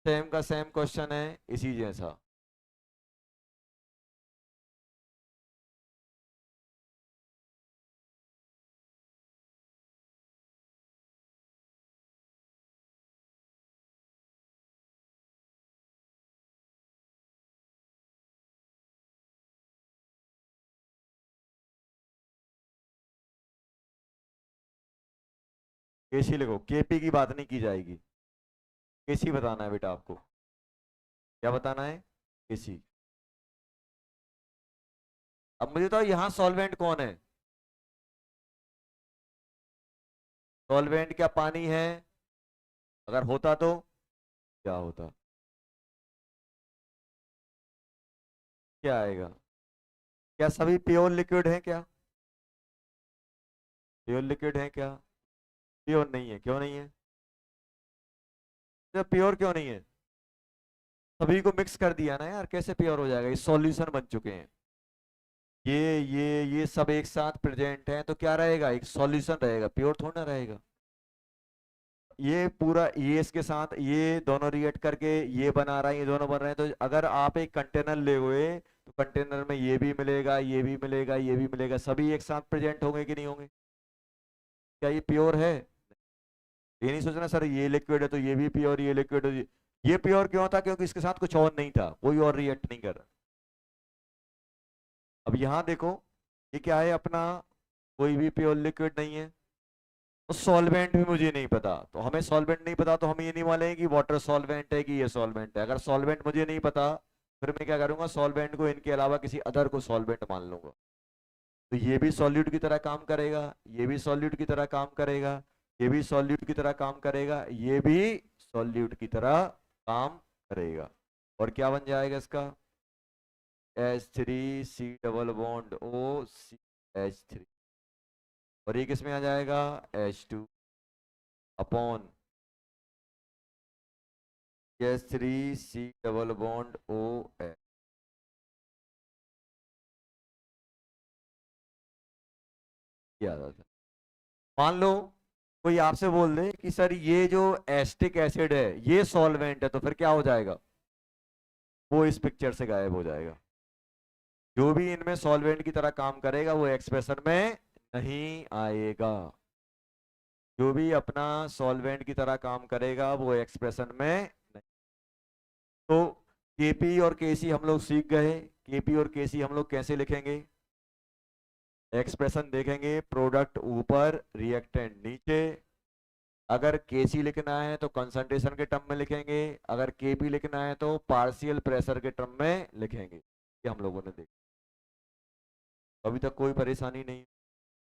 सेम का सेम क्वेश्चन है, इसी जैसा। केसी लिखो, केपी की बात नहीं की जाएगी। केसी बताना है बेटा आपको। क्या बताना है? केसी। अब मुझे तो यहाँ सॉल्वेंट कौन है? सॉल्वेंट क्या पानी है? अगर होता तो क्या होता? क्या आएगा? क्या सभी प्योर लिक्विड है क्या? प्योर लिक्विड है क्या? प्योर नहीं है, क्यों नहीं है? प्योर क्यों नहीं है? सभी को मिक्स कर दिया ना यार, कैसे प्योर हो जाएगा? ये सॉल्यूशन बन चुके हैं। ये सब एक साथ प्रेजेंट है तो क्या रहेगा? एक सॉल्यूशन रहेगा, प्योर थोड़ा ना रहेगा। ये पूरा ये इसके साथ ये दोनों रिएक्ट करके ये बना रहा है, ये दोनों बन रहे हैं, तो अगर आप एक कंटेनर ले हुए तो कंटेनर में ये भी मिलेगा, ये भी मिलेगा, ये भी मिलेगा, सभी एक साथ प्रेजेंट होंगे कि नहीं होंगे? क्या ये प्योर है? ये नहीं सोचना सर ये लिक्विड है तो ये भी प्योर, ये लिक्विड है ये प्योर क्यों था? क्योंकि इसके साथ कुछ और नहीं था, कोई और रिएक्ट नहीं कर रहा। अब यहां देखो, ये क्या है अपना? कोई भी प्योर लिक्विड नहीं है। तो सॉल्वेंट भी मुझे नहीं पता, तो हमें सॉल्वेंट नहीं पता तो हम ये नहीं मानेंगे कि वाटर सॉल्वेंट है कि ये सॉल्वेंट है। अगर सॉल्वेंट मुझे नहीं पता, फिर मैं क्या करूंगा? सॉल्वेंट को इनके अलावा किसी अदर को सॉल्वेंट मान लूंगा। तो ये भी सॉल्यूट की तरह काम करेगा, ये भी सॉल्यूट की तरह काम करेगा, ये भी सॉल्यूट की तरह काम करेगा, ये भी सॉल्यूट की तरह काम करेगा। और क्या बन जाएगा इसका? H3C double bond O CH3। और ये किस में आ जाएगा? H2 upon H3C double bond OH। क्या आता था? मान लो कोई आपसे बोल दे कि सर ये जो एस्टिक एसिड है ये सॉल्वेंट है, तो फिर क्या हो जाएगा? वो इस पिक्चर से गायब हो जाएगा। जो भी इनमें सॉल्वेंट की तरह काम करेगा वो एक्सप्रेशन में नहीं आएगा। जो भी अपना सॉल्वेंट की तरह काम करेगा वो एक्सप्रेशन में नहीं। तो केपी और केसी हम लोग सीख गए। केपी और केसी हम लोग कैसे लिखेंगे? एक्सप्रेशन देखेंगे, प्रोडक्ट ऊपर रिएक्टेंट नीचे। अगर केसी लिखना है तो कंसंट्रेशन के टर्म में लिखेंगे, अगर केपी लिखना है तो पार्शियल प्रेशर के टर्म में लिखेंगे। ये हम लोगों ने देखा, अभी तक कोई परेशानी नहीं,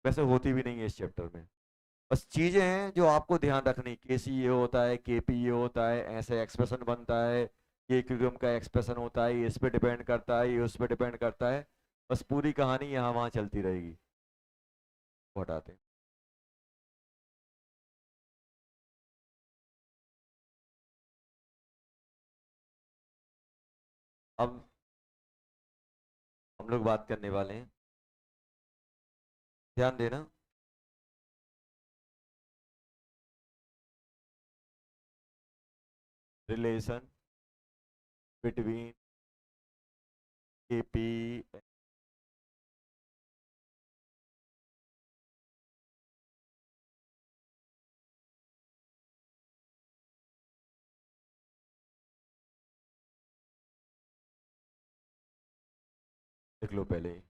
वैसे होती भी नहीं है इस चैप्टर में। बस चीजें हैं जो आपको ध्यान रखनी, केसी ये होता है, केपी ये होता है, ऐसे एक्सप्रेशन बनता है, ये इक्विलिब्रियम का एक्सप्रेशन होता है, ये इस पे डिपेंड करता है, ये उस पे डिपेंड करता है। बस पूरी कहानी यहाँ वहाँ चलती रहेगी। हटाते हैं। अब हम लोग बात करने वाले हैं, ध्यान देना। रिलेशन बिटवीन केपी, देख लो पहले ही।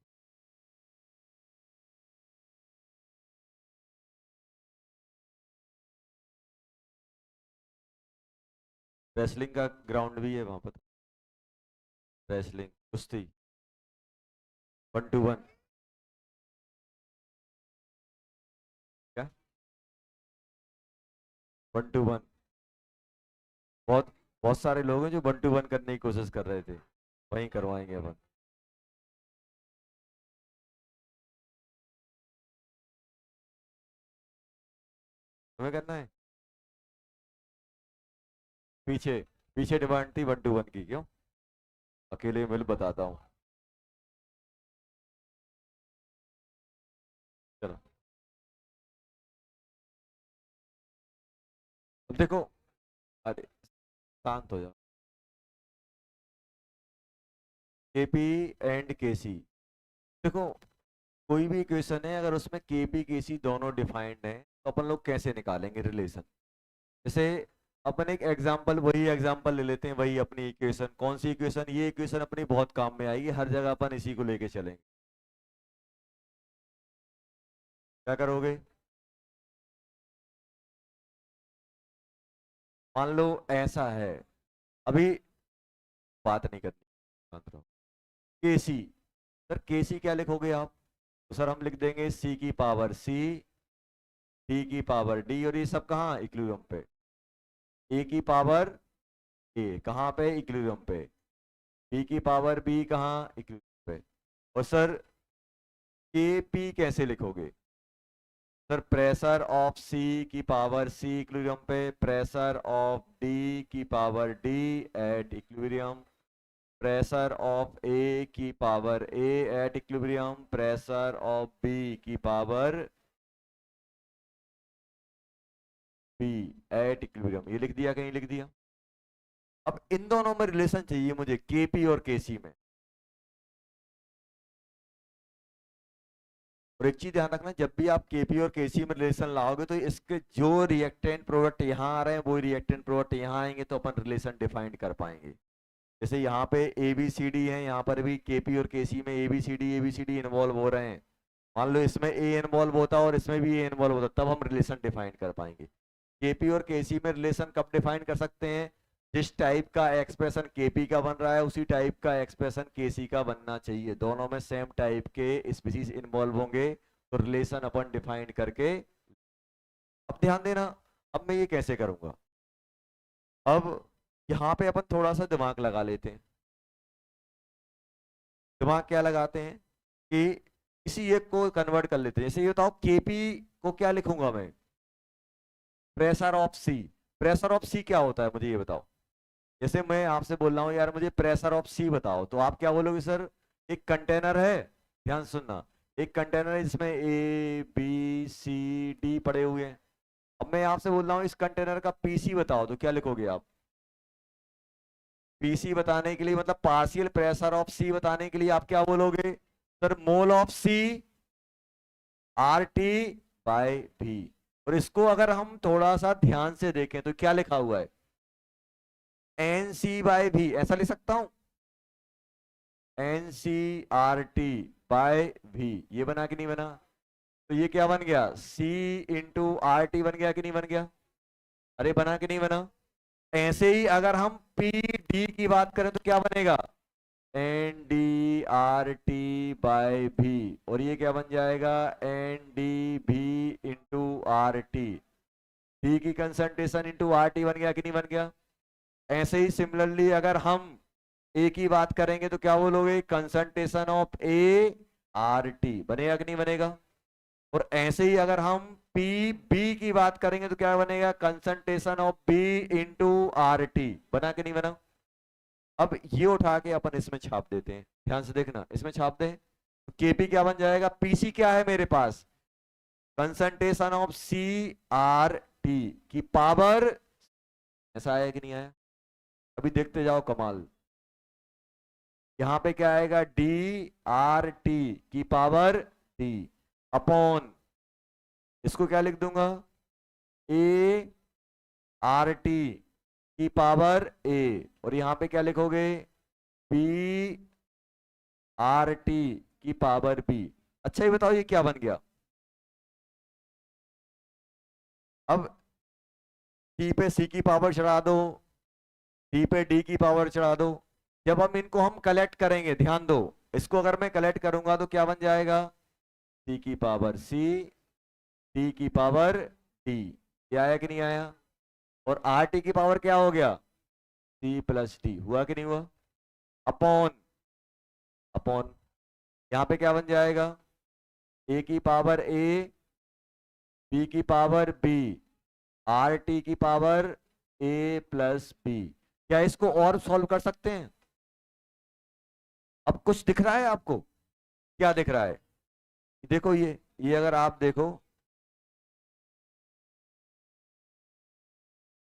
रेसलिंग का ग्राउंड भी है वहां पर। रेसलिंग कुश्ती 1-to-1। क्या? 1-to-1। बहुत बहुत सारे लोग हैं जो 1-to-1 करने की कोशिश कर रहे थे, वहीं करवाएंगे अपन। तुम्हें करना है? पीछे पीछे डिमांड थी 1-to-1 की, क्यों? अकेले मिल बताता हूँ। चलो अब देखो, अरे शांत हो जाओ। केपी एंड केसी, देखो कोई भी इक्वेशन है अगर उसमें केपी केसी दोनों डिफाइंड है तो अपन लोग कैसे निकालेंगे रिलेशन? जैसे अपन एक एग्जांपल, वही एग्जांपल ले लेते हैं, वही अपनी इक्वेशन। कौन सी इक्वेशन? ये इक्वेशन अपनी बहुत काम में आएगी, हर जगह अपन इसी को लेके चलेंगे। क्या करोगे? मान लो ऐसा है, अभी बात नहीं करनी, शांत रहो। केसी, सर केसी क्या लिखोगे आप? तो सर हम लिख देंगे सी की पावर सी, डी की पावर डी, और ये सब कहाँ? इक्विलिब्रियम पे। ए की पावर ए कहाँ पे, इक्विलिब्रियम पे। बी की पावर बी कहाँ, इक्विलिब्रियम पे। और सर के पी कैसे लिखोगे? सर प्रेशर ऑफ सी की पावर सी इक्विलिब्रियम पे, प्रेशर ऑफ डी की power D at equilibrium, pressure of A की power A at equilibrium, pressure of B की पावर बी एट इक्विलिब्रियम। ये लिख दिया, कहीं लिख दिया। अब इन दोनों में रिलेशन चाहिए मुझे, केपी और केसी में। और एक चीज ध्यान रखना, जब भी आप केपी और केसी में रिलेशन लाओगे तो इसके जो रिएक्टेंट प्रोडक्ट यहाँ आ रहे हैं वो रिएक्टेंट प्रोडक्ट यहाँ आएंगे, तो अपन रिलेशन डिफाइन कर पाएंगे। जैसे यहाँ पे ए बी सी डी है, यहाँ पर भी केपी और केसी में A B C D involve हो रहे हैं। मान लो इसमें ए इन्वॉल्व होता और इसमें भी ए इन्वॉल्व होता, तब हम रिलेशन डिफाइन कर पाएंगे। केपी और केसी में रिलेशन कब डिफाइन कर सकते हैं? जिस टाइप का एक्सप्रेशन केपी का बन रहा है उसी टाइप का एक्सप्रेशन केसी का बनना चाहिए, दोनों में सेम टाइप के स्पीसीज इन्वॉल्व होंगे, तो रिलेशन अपन डिफाइन करके। अब ध्यान देना, अब मैं ये कैसे करूंगा। अब यहाँ पे अपन थोड़ा सा दिमाग लगा लेते हैं। दिमाग क्या लगाते हैं कि किसी एक को कन्वर्ट कर लेते हैं। जैसे ये बताओ, केपी को क्या लिखूंगा मैं? Pressure of C. Pressure of C क्या होता है मुझे ये बताओ। जैसे मैं आपसे बोल रहा हूँ यार मुझे प्रेशर ऑफ सी बताओ, तो आप क्या बोलोगे? सर एक कंटेनर है, ध्यान सुनना, एक कंटेनर है जिसमें ए बी सी डी पड़े हुए हैं। अब मैं आपसे बोल रहा हूँ इस कंटेनर का पीसी बताओ, तो क्या लिखोगे आप? पीसी बताने के लिए मतलब पार्शियल प्रेशर ऑफ सी बताने के लिए आप क्या बोलोगे? Sir mole of C R T by V. और इसको अगर हम थोड़ा सा ध्यान से देखें तो क्या लिखा हुआ है? एन सी बाय भी, ऐसा लिख सकता हूं, N C R T by V. ये बना कि नहीं बना? तो ये क्या बन गया? सी इंटू आर टी बन गया कि नहीं बन गया? अरे बना कि नहीं बना? ऐसे ही अगर हम पी डी की बात करें तो क्या बनेगा? N D R T by V. और ये क्या बन जाएगा? N D V into R T. D की कंसंट्रेशन इंटू आर टी बन गया कि नहीं बन गया? ऐसे ही सिमिलरली अगर हम ए की बात करेंगे तो क्या बोलोगे? Concentration of A R T, बनेगा कि नहीं बनेगा? और ऐसे ही अगर हम पी बी की बात करेंगे तो क्या बनेगा? Concentration of B into R T, बना कि नहीं बना? अब ये उठा के अपन इसमें छाप देते हैं, ध्यान से देखना, इसमें छाप दें तो केपी क्या बन जाएगा? पीसी क्या है मेरे पास? Concentration of C R T की पावर, ऐसा आया कि नहीं आया? अभी देखते जाओ कमाल। यहां पे क्या आएगा? डी आर टी की पावर डी अपॉन, इसको क्या लिख दूंगा? ए आर टी की पावर ए। और यहां पे क्या लिखोगे? बी आर टी की पावर बी। अच्छा ये बताओ ये क्या बन गया? अब टी पे सी की पावर चढ़ा दो, डी पे डी की पावर चढ़ा दो। जब हम कलेक्ट करेंगे, ध्यान दो, इसको अगर मैं कलेक्ट करूंगा तो क्या बन जाएगा? सी की पावर सी, डी की पावर डी। ये आया कि नहीं आया? और आर टी की पावर क्या हो गया? सी प्लस डी, हुआ कि नहीं हुआ? अपॉन, अपॉन यहां पे क्या बन जाएगा? ए की पावर ए, बी की पावर बी, आर टी की पावर ए प्लस बी। क्या इसको और सॉल्व कर सकते हैं? अब कुछ दिख रहा है आपको? क्या दिख रहा है? देखो ये अगर आप देखो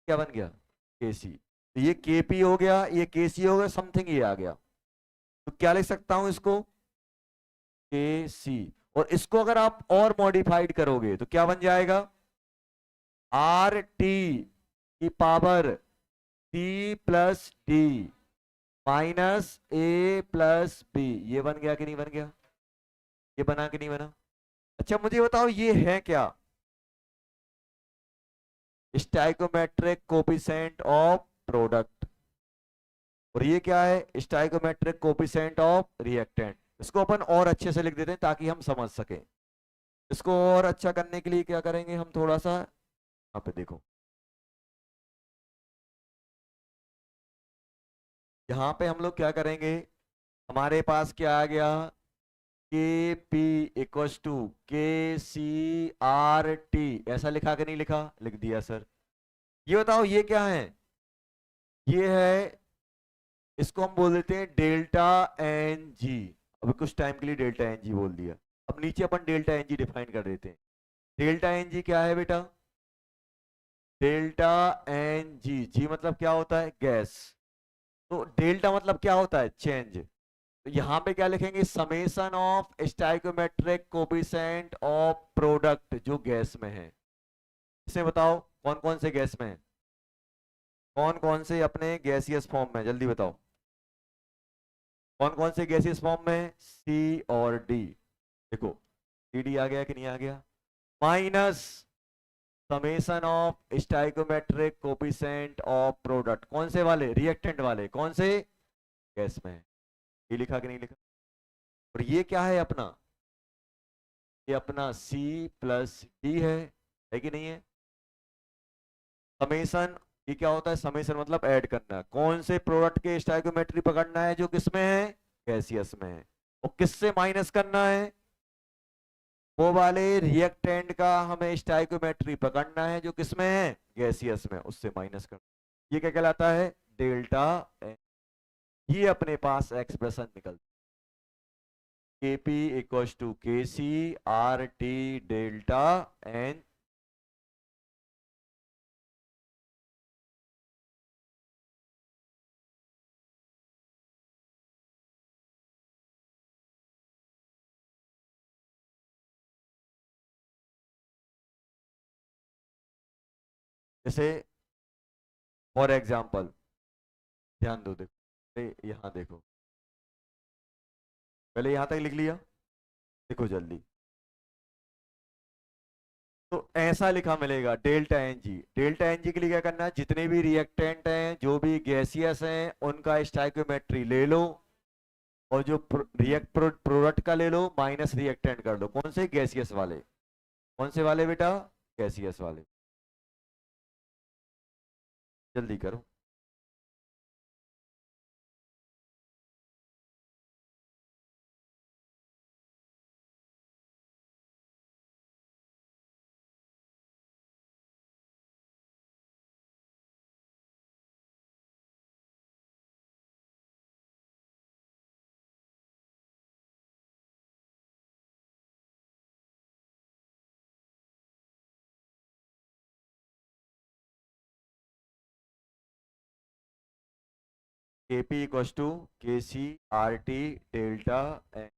क्या बन गया? केसी। तो ये केपी हो गया, ये केसी हो गया, समथिंग ये आ गया। तो क्या लिख सकता हूं इसको? के सी। और इसको अगर आप और मॉडिफाइड करोगे तो क्या बन जाएगा? आर टी की power C plus D minus A plus B. ये बन गया कि नहीं बन गया? ये बना कि नहीं बना? अच्छा मुझे बताओ ये है क्या? Stoichiometric coefficient of product. और ये क्या है? Stoichiometric coefficient of reactant. इसको अपन और अच्छे से लिख देते हैं ताकि हम समझ सकें। इसको और अच्छा करने के लिए क्या करेंगे हम, थोड़ा सा यहाँ पे देखो, यहाँ पे हम लोग क्या करेंगे, हमारे पास क्या आ गया, के P equals to K C R T, ऐसा लिखा कि नहीं लिखा, लिख दिया सर। ये बताओ ये क्या है, ये है, इसको हम बोल देते हैं डेल्टा एन जी। अभी कुछ टाइम के लिए डेल्टा एन जी बोल दिया, अब नीचे अपन डेल्टा एन जी डिफाइन कर देते हैं। डेल्टा एन जी क्या है बेटा, डेल्टा एन जी, जी मतलब क्या होता है, गैस। तो डेल्टा मतलब क्या होता है, चेंज। तो यहां पे क्या लिखेंगे, summation of stoichiometric coefficient of product जो गैस में है। इसे बताओ कौन कौन से गैस में है, कौन कौन से अपने गैसियस फॉर्म में, जल्दी बताओ कौन कौन से गैसियस फॉर्म में, सी और डी। देखो सी डी आ गया कि नहीं आ गया, minus summation of stoichiometric coefficient of product, कौन से वाले, रिएक्टेंट वाले, कौन से, गैस में है। ये लिखा कि नहीं लिखा, और ये क्या है अपना, ये अपना C प्लस डी है कि नहीं है। समेशन, ये क्या होता है, समेशन मतलब ऐड करना, कौन से प्रोडक्ट के स्टाइकोमेट्री पकड़ना है जो किसमें है, गैसियस में है, और किससे माइनस करना है, वो वाले रिएक्टेंट का हमें स्टाइकोमेट्री पकड़ना है जो किसमें है, गैसियस में, उससे माइनस करना। ये क्या कहलाता है, डेल्टा एन। ये अपने पास एक्सप्रेशन निकलती, के P equal to K C R T delta N. जैसे फॉर एग्जाम्पल, ध्यान दो, देखो यहां देखो, पहले यहां तक लिख लिया, देखो जल्दी, तो ऐसा लिखा मिलेगा delta N G. Delta N G के लिए क्या करना है, जितने भी रिएक्टेंट हैं जो भी गैसियस हैं उनका स्टाइकोमेट्री ले लो, और जो रिएक्ट प्रोडक्ट का ले लो माइनस रिएक्टेंट कर लो, कौन से, गैसियस वाले, कौन से वाले बेटा, गैसियस वाले। जल्दी करो, के P equal to K C R T delta N.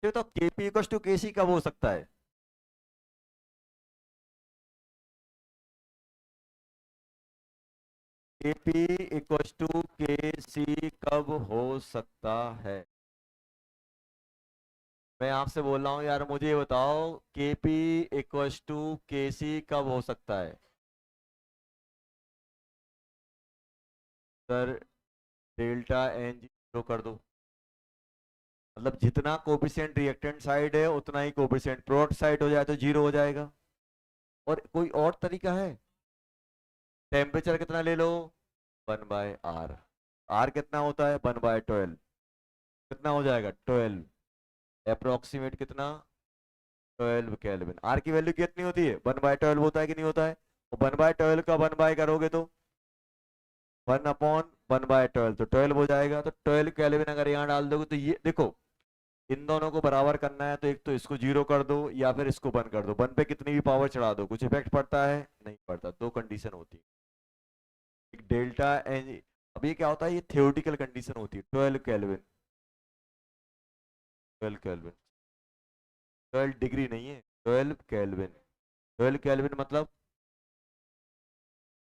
तो K P equal to K सी कब हो सकता है, के पी इक्व टू के सी कब हो सकता है। मैं आपसे बोल रहा हूँ यार, मुझे ये बताओ के पी इक्व टू के सी कब हो सकता है। सर डेल्टा एन जीरो कर दो, मतलब जितना कोफिशिएंट रिएक्टेंट साइड है उतना ही कोफिशिएंट प्रोडक्ट साइड हो जाए तो जीरो हो जाएगा। और कोई और तरीका है, टेम्परेचर कितना ले लो, 1/r, आर कितना होता है, 1/12, कितना हो जाएगा 12, अप्रोक्सीमेट कितना, 12 केल्विन। आर की वैल्यू कितनी होती है, 1/12 होता है कि नहीं होता है, 1/12 का 1 बाय करोगे तो 1/1/12, तो 12 हो जाएगा। तो 12 केल्विन अगर यहाँ डाल दोगे तो ये देखो, इन दोनों को बराबर करना है तो एक तो इसको जीरो कर दो या फिर इसको वन कर दो, वन पे कितनी भी पावर चढ़ा दो कुछ इफेक्ट पड़ता है, नहीं पड़ता। दो कंडीशन होती है, एक डेल्टा एन। अब ये क्या होता है, ये थियोरेटिकल कंडीशन होती है, 12 केल्विन, 12 केल्विन, 12 डिग्री नहीं है, 12 केल्विन, 12 केल्विन मतलब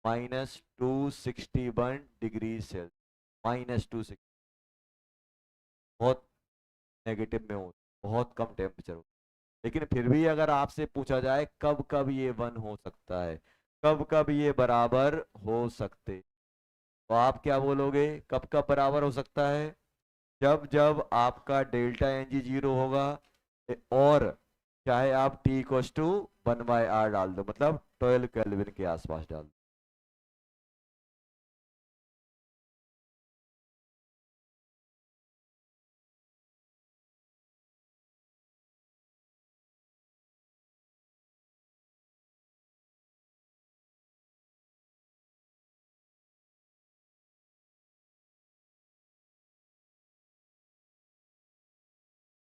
-261 डिग्री सेल्सियस, -260, बहुत नेगेटिव में हो, बहुत कम टेम्परेचर हो। लेकिन फिर भी अगर आपसे पूछा जाए कब कब ये वन हो सकता है, कब कब ये बराबर हो सकते, तो आप क्या बोलोगे, कब कब बराबर हो सकता है, जब जब आपका डेल्टा एन जी 0 होगा, और चाहे आप टी इक्वल्स टू 1/r डाल दो, मतलब 12 केल्विन के आसपास डाल दो।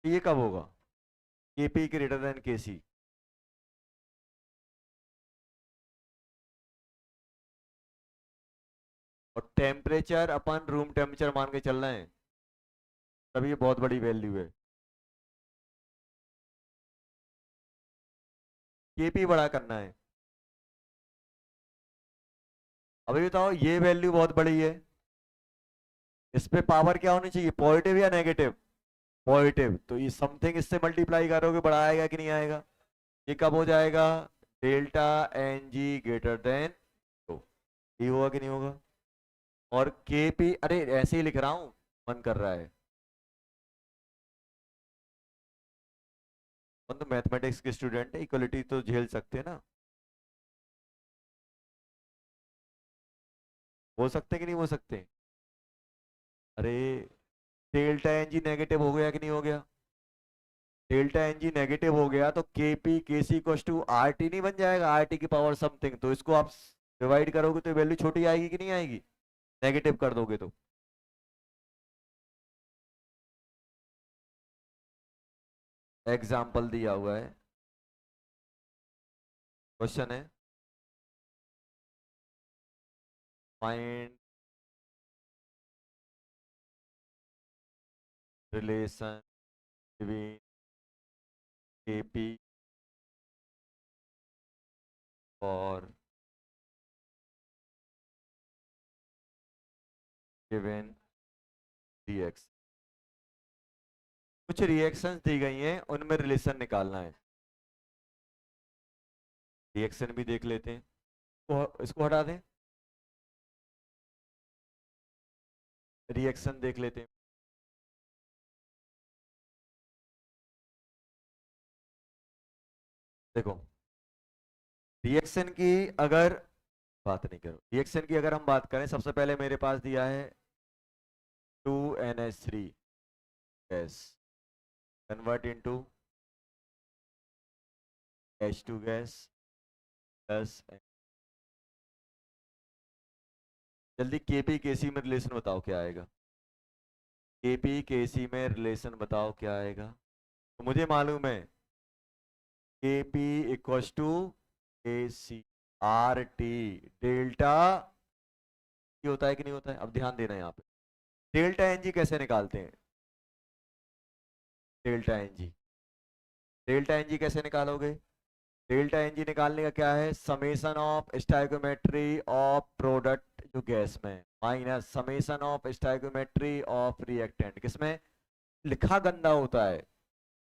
ये कब होगा? केपी ग्रेटर देन केसी। और टेम्परेचर अपन रूम टेम्परेचर मान के चल रहे हैं, तब ये बहुत बड़ी वैल्यू है। केपी बड़ा करना है। अभी बताओ, ये वैल्यू बहुत बड़ी है, इस पे पावर क्या होनी चाहिए, पॉजिटिव या नेगेटिव? पॉजिटिव। तो ये समथिंग इससे मल्टीप्लाई करोगे, बड़ा आएगा कि नहीं आएगा? ये कब हो जाएगा? Delta N G greater than, तो ये होगा कि नहीं होगा? और के पी, अरे ऐसे ही लिख रहा हूं, मन कर रहा है। हम तो मैथमेटिक्स के स्टूडेंट है, इक्वलिटी तो झेल सकते हैं ना। हो सकते कि नहीं हो सकते? अरे, डेल्टा एन जी नेगेटिव हो गया कि नहीं हो गया? डेल्टा एन जी नेगेटिव हो गया तो के पी के सी इक्वल टू आर टी नहीं बन जाएगा, आर टी की पावर समथिंग, तो इसको आप डिवाइड करोगे तो वैल्यू छोटी आएगी कि नहीं आएगी? नेगेटिव कर दोगे तो। एग्जाम्पल दिया हुआ है, क्वेश्चन है, फाइंड रिलेशन बिटवीन के पी और गिवन रिएक्शन। कुछ रिएक्शंस दी गई हैं, उनमें रिलेशन निकालना है। रिएक्शन भी देख लेते हैं, इसको हटा दें, रिएक्शन देख लेते हैं। देखो, रिएक्शन की अगर बात नहीं करो, रिएक्शन की अगर हम बात करें, सबसे पहले मेरे पास दिया है 2NH3 gas convert into H2 gas plus, जल्दी केपी केसी में रिलेशन बताओ क्या आएगा? केपी केसी में रिलेशन बताओ क्या आएगा? तो मुझे मालूम है KP equals to KC R T delta, ये होता है कि नहीं होता है? अब ध्यान देना यहाँ पे, डेल्टा एनजी कैसे निकालते हैं? डेल्टा एनजी, डेल्टा एनजी कैसे निकालोगे? डेल्टा एनजी निकालने का क्या है, summation of stoichiometry of product जो गैस में, minus summation of stoichiometry of reactant. किसमें? लिखा गंदा होता है,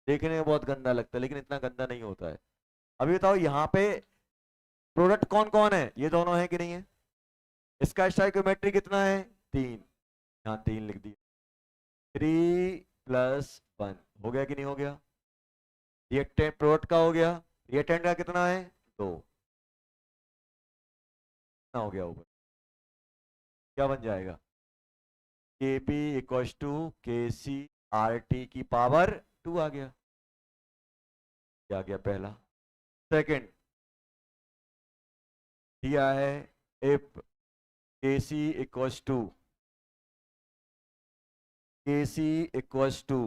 देखने में बहुत गंदा लगता है, लेकिन इतना गंदा नहीं होता है। अभी बताओ यहाँ पे प्रोडक्ट कौन कौन है, ये दोनों है कि नहीं है? इसका स्टाइकोमेट्री कितना है? 3, यहाँ 3 लिख दिया। 3+1 हो गया कि नहीं हो गया? रिएक्टेंट प्रोडक्ट का हो गया, रिएक्टेंट का कितना है? 2, कितना हो गया ऊपर? क्या बन जाएगा? के P equal to K C R T की पावर 2 आ गया। क्या गया पहला? सेकंड दिया है, इफ के सी equal to, K C equal to,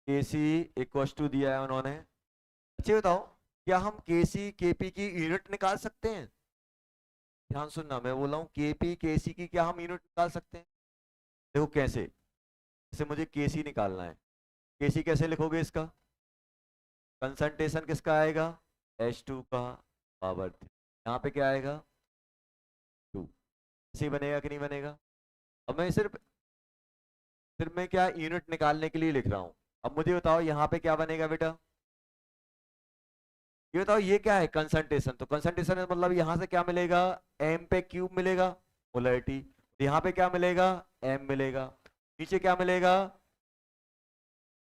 K C equal to दिया है उन्होंने। अच्छा बताओ, क्या हम के सी के पी की यूनिट निकाल सकते हैं? ध्यान सुनना, मैं बोल रहा हूँ के पी के सी की क्या हम यूनिट निकाल सकते हैं? देखो कैसे, जैसे मुझे के सी निकालना है, के सी कैसे लिखोगे इसका? कंसंट्रेशन किसका आएगा? H2 का पावर 3, यहाँ पे क्या आएगा? 2। ऐसे ही बनेगा कि नहीं बनेगा? अब मैं सिर्फ मैं क्या यूनिट निकालने के लिए लिख रहा हूँ। अब मुझे बताओ यहाँ पे क्या बनेगा बेटा? ये बताओ ये क्या है? कंसंट्रेशन। तो कंसंट्रेशन मतलब यहाँ से क्या मिलेगा? एम पे क्यूब मिलेगा, मोलरिटी। तो यहाँ पे क्या मिलेगा, m मिलेगा, नीचे क्या मिलेगा,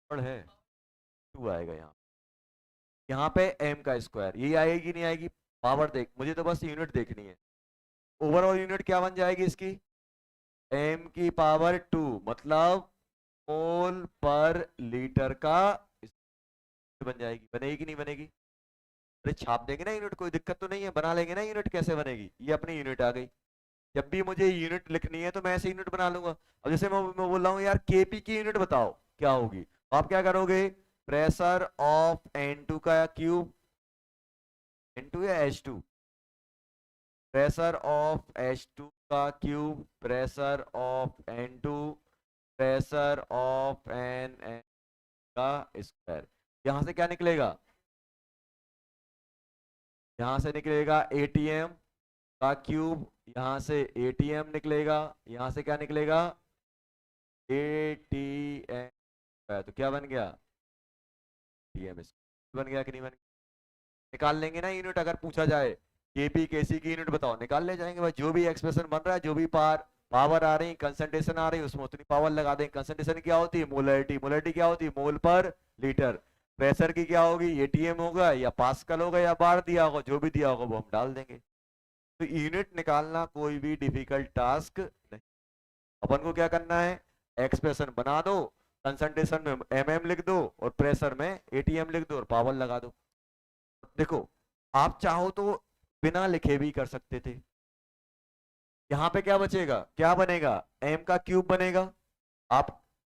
और है 2 आएगा यहाँ पे m का स्क्वायर, यही आएगी कि नहीं आएगी, पावर देख, मुझे तो बस यूनिट देखनी है। ओवरऑल यूनिट क्या बन जाएगी इसकी, m की पावर 2, मतलब मोल पर लीटर का बन जाएगी, बनेगी कि नहीं बनेगी। अरे छाप देंगे ना यूनिट, कोई दिक्कत तो नहीं है, बना लेंगे ना यूनिट, कैसे बनेगी, ये अपनी यूनिट आ गई। जब भी मुझे यूनिट लिखनी है तो मैं ऐसे यूनिट बना लूंगा। अब जैसे मैं बोल रहा हूँ यार केपी की यूनिट बताओ क्या होगी, तो आप क्या करोगे, प्रेशर ऑफ N2 का क्यूब, N2 या H2, प्रेशर ऑफ H2 का cube, pressure of N2, pressure of N का स्क्वायर। यहां से क्या निकलेगा, यहां से निकलेगा ATM का क्यूब, यहां से ATM निकलेगा, यहां से क्या निकलेगा ATM, तो क्या बन गया TM, बन गया कि नहीं बन गया। निकाल लेंगे ना यूनिट, अगर पूछा जाए केपी केसी की यूनिट बताओ, निकाल ले जाएंगे भाई, जो भी एक्सप्रेशन बन रहा है, जो भी पावर आ रही, कंसंट्रेशन आ रही है, उसमें उतनी पावर लगा देंगे। कंसंट्रेशन क्या होती है, मोलरिटी, मोलरिटी क्या होती है, मोल पर लीटर। प्रेशर की क्या होगी, एटीएम होगा या पास्कल होगा या बार दिया होगा, जो भी दिया होगा वो हम डाल देंगे। तो यूनिट निकालना कोई भी डिफिकल्ट टास्क नहीं, अपन को क्या करना है, एक्सप्रेशन बना दो, कंसंट्रेशन में एमएम लिख दो और प्रेशर में एटीएम लिख दो और पावर लगा दो। देखो आप चाहो तो बिना लिखे भी कर सकते थे। यहां पे क्या बचेगा, क्या बनेगा, एम का क्यूब बनेगा। आप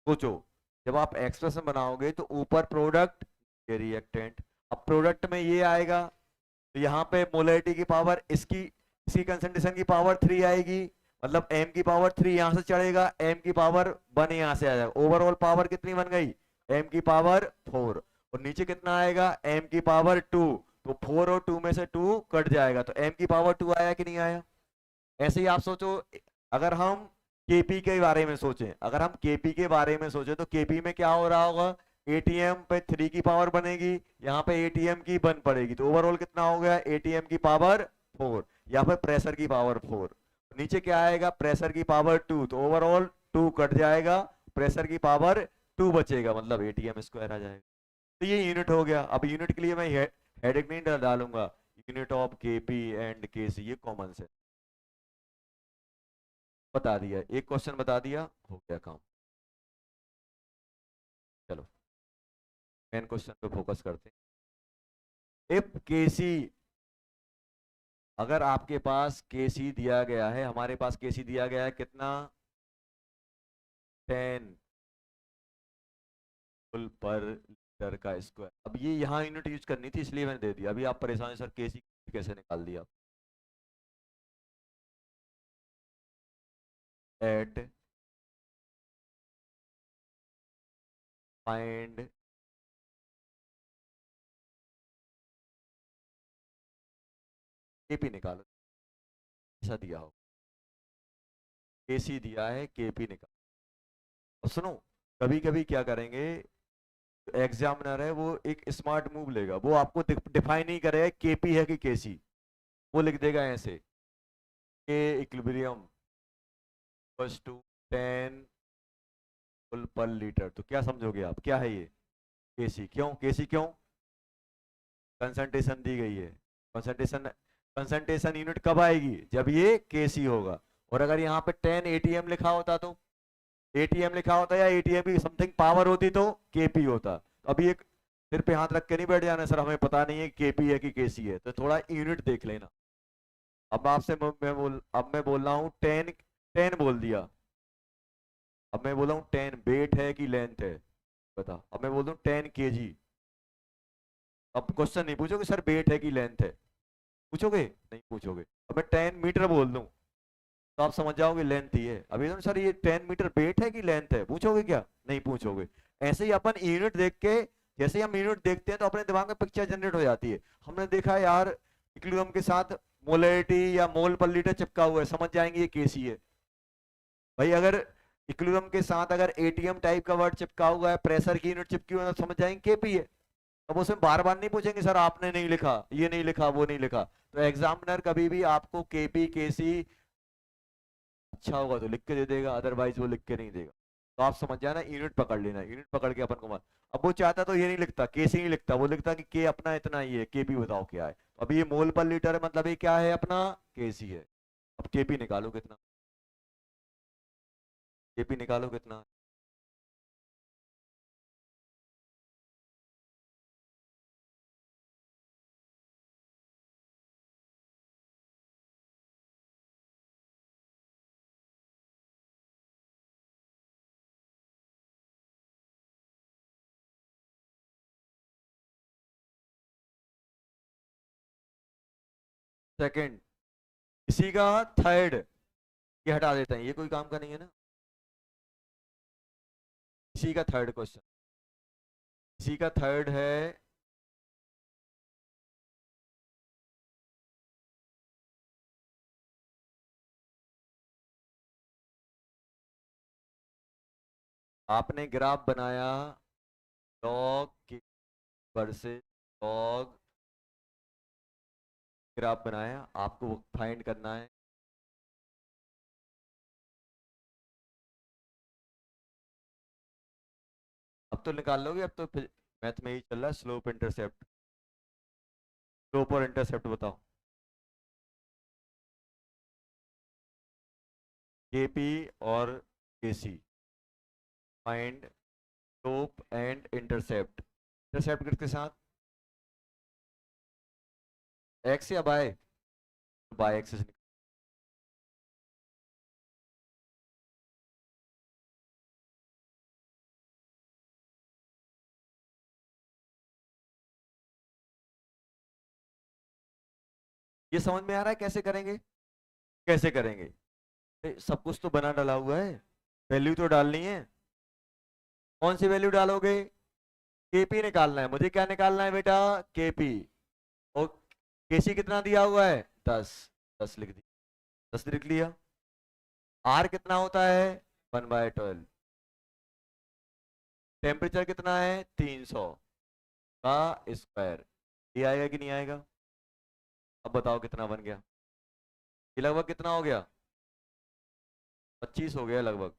सोचो, जब आप एक्सप्रेशन बनाओगे तो ऊपर प्रोडक्ट, ये रिएक्टेंट, अब प्रोडक्ट में ये आएगा, तो यहाँ पे मोलरिटी की पावर, इसकी इसकी कंसंट्रेशन की पावर 3 आएगी, मतलब m की पावर 3 यहां से चढ़ेगा, m की पावर 1 यहां से आ जाएगा, ओवरऑल पावर कितनी बन गई, m की पावर 4, और नीचे कितना आएगा, m की पावर 2, तो 4 और 2 में से 2 कट जाएगा, तो m की पावर 2 आया कि नहीं आया। ऐसे ही आप सोचो, अगर हम केपी के बारे में सोचें, अगर हम केपी के बारे में सोचें तो केपी में क्या हो रहा होगा, एटीएम पे 3 की पावर बनेगी, यहाँ पे एटीएम की 1 पड़ेगी, तो ओवरऑल कितना हो गया, एटीएम की पावर 4, या फिर प्रेशर की पावर 4, नीचे क्या आएगा, प्रेशर की पावर 2, तो ओवरऑल 2 कट जाएगा, प्रेशर की पावर 2 बचेगा, मतलब एटीएम स्क्वायर आ जाएगा। तो ये यूनिट हो गया। अब यूनिट के लिए मैं हेडिंग नहीं डालूंगा, यूनिट ऑफ केपी एंड केसी, ये कॉमन से बता दिया, एक क्वेश्चन बता दिया, हो गया काम। चलो मेन क्वेश्चन पे फोकस करते हैं। इफ केसी, अगर आपके पास केसी दिया गया है, हमारे पास केसी दिया गया है कितना, 10 फुल पर लीटर का स्क्वायर। अब ये यहाँ यूनिट यूज करनी थी इसलिए मैंने दे दिया, अभी आप परेशान सर केसी कैसे निकाल दिया, एट फाइंड केपी निकालो, ऐसा दिया हो, केसी दिया है केपी निकालो। और सुनो, कभी कभी क्या करेंगे, एग्जामिनर है वो एक स्मार्ट मूव लेगा, वो आपको डिफाइन नहीं करेगा केपी है कि केसी, वो लिख देगा ऐसे, के इक्विलिब्रियम इक्वल्स टू 10 फुल पर लीटर, तो क्या समझोगे आप, क्या है ये, केसी। क्यों केसी, क्यों, कंसंट्रेशन दी गई है, कंसंट्रेशन, कंसंट्रेशन यूनिट कब आएगी, जब ये केसी होगा। और अगर यहाँ पे 10 एटीएम लिखा होता, तो एटीएम लिखा होता या एटीएम की समथिंग पावर होती तो केपी होता। तो अभी एक सिर पे हाथ रख के नहीं बैठ जाना सर हमें पता नहीं है केपी है कि केसी है, तो थोड़ा यूनिट देख लेना। अब आपसे अब मैं बोल रहा हूँ 10, 10 बोल दिया, अब मैं बोल रहा हूँ 10 वेट है कि लेंथ है, बता, अब मैं बोल दूँ 10 kg, अब क्वेश्चन नहीं पूछोगे सर वेट है कि लेंथ है, पूछोगे नहीं पूछोगे। अब मैं 10 मीटर बोल दूं तो आप समझ जाओगे लेंथ ही है। अभी तो सर ये 10 मीटर वेट है कि लेंथ है, पूछोगे क्या, नहीं पूछोगे। ऐसे ही अपन यूनिट देख के, जैसे ही हम यूनिट देखते हैं तो अपने दिमाग में पिक्चर जनरेट हो जाती है। हमने देखा यार इक्विलिब्रियम के साथ मोलरिटी या मोल पर लीटर चिपका हुआ है, समझ जाएंगे ये केसी है। भाई अगर इक्विलिब्रियम के साथ अगर एटीएम टाइप का वर्ड चिपका हुआ है, प्रेशर की यूनिट चिपकी हुई है, तो समझ जाएंगे केपी है। अब उसमें बार बार नहीं पूछेंगे सर आपने नहीं लिखा, ये नहीं लिखा, वो नहीं लिखा। तो एग्जामिनर कभी भी आपको केपी केसी इच्छा होगा तो लिख के दे देगा, अदरवाइज वो लिख के नहीं देगा। तो आप समझ जाना, यूनिट पकड़ लेना, यूनिट पकड़ के अपन को मान। अब वो चाहता तो ये नहीं लिखता, के सी नहीं लिखता, वो लिखता कि के अपना इतना ही है, केपी बताओ क्या है। तो अभी ये मोल पर लीटर है, मतलब ये क्या है अपना, के सी है। अब केपी निकालो कितना, केपी निकालो कितना। सेकंड, इसी का थर्ड, ये हटा देते हैं, ये कोई काम का नहीं है ना। इसी का थर्ड क्वेश्चन, इसी का थर्ड है, आपने ग्राफ बनाया लॉग के वर्सेस लॉग, ग्राफ बनाया, आपको फाइंड करना है अब तो निकाल लोगे, अब तो मैथ में ही चल रहा है, स्लोप इंटरसेप्ट, स्लोप और इंटरसेप्ट बताओ। केपी और KC, find slope and intercept. Intercept किसके साथ, एक्स या बाय, बाय एक्सिस। ये समझ में आ रहा है कैसे करेंगे, कैसे करेंगे। सब कुछ तो बना डाला हुआ है, वैल्यू तो डालनी है। कौन सी वैल्यू डालोगे, केपी निकालना है मुझे, क्या निकालना है बेटा, केपी। और केसी कितना दिया हुआ है, 10, 10 लिख दिया, 10 लिख लिया। आर कितना होता है, 1/12। टेम्परेचर कितना है, 300 का स्क्वायर। ये आएगा कि नहीं आएगा, अब बताओ कितना बन गया, ये लगभग कितना हो गया, 25 हो गया लगभग।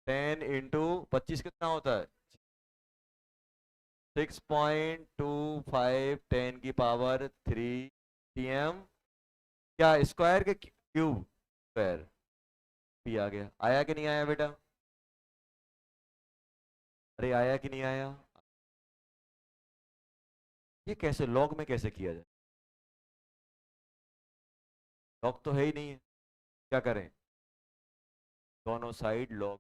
10 × 25 कितना होता है, 6.25, 10⁻³ क्या स्क्वायर के क्यूब, स्क्वायर। पी आ गया, आया कि नहीं आया बेटा, अरे आया कि नहीं आया। ये कैसे लॉग में कैसे किया जाए, लॉग तो है ही नहीं है, क्या करें, दोनों साइड लॉग,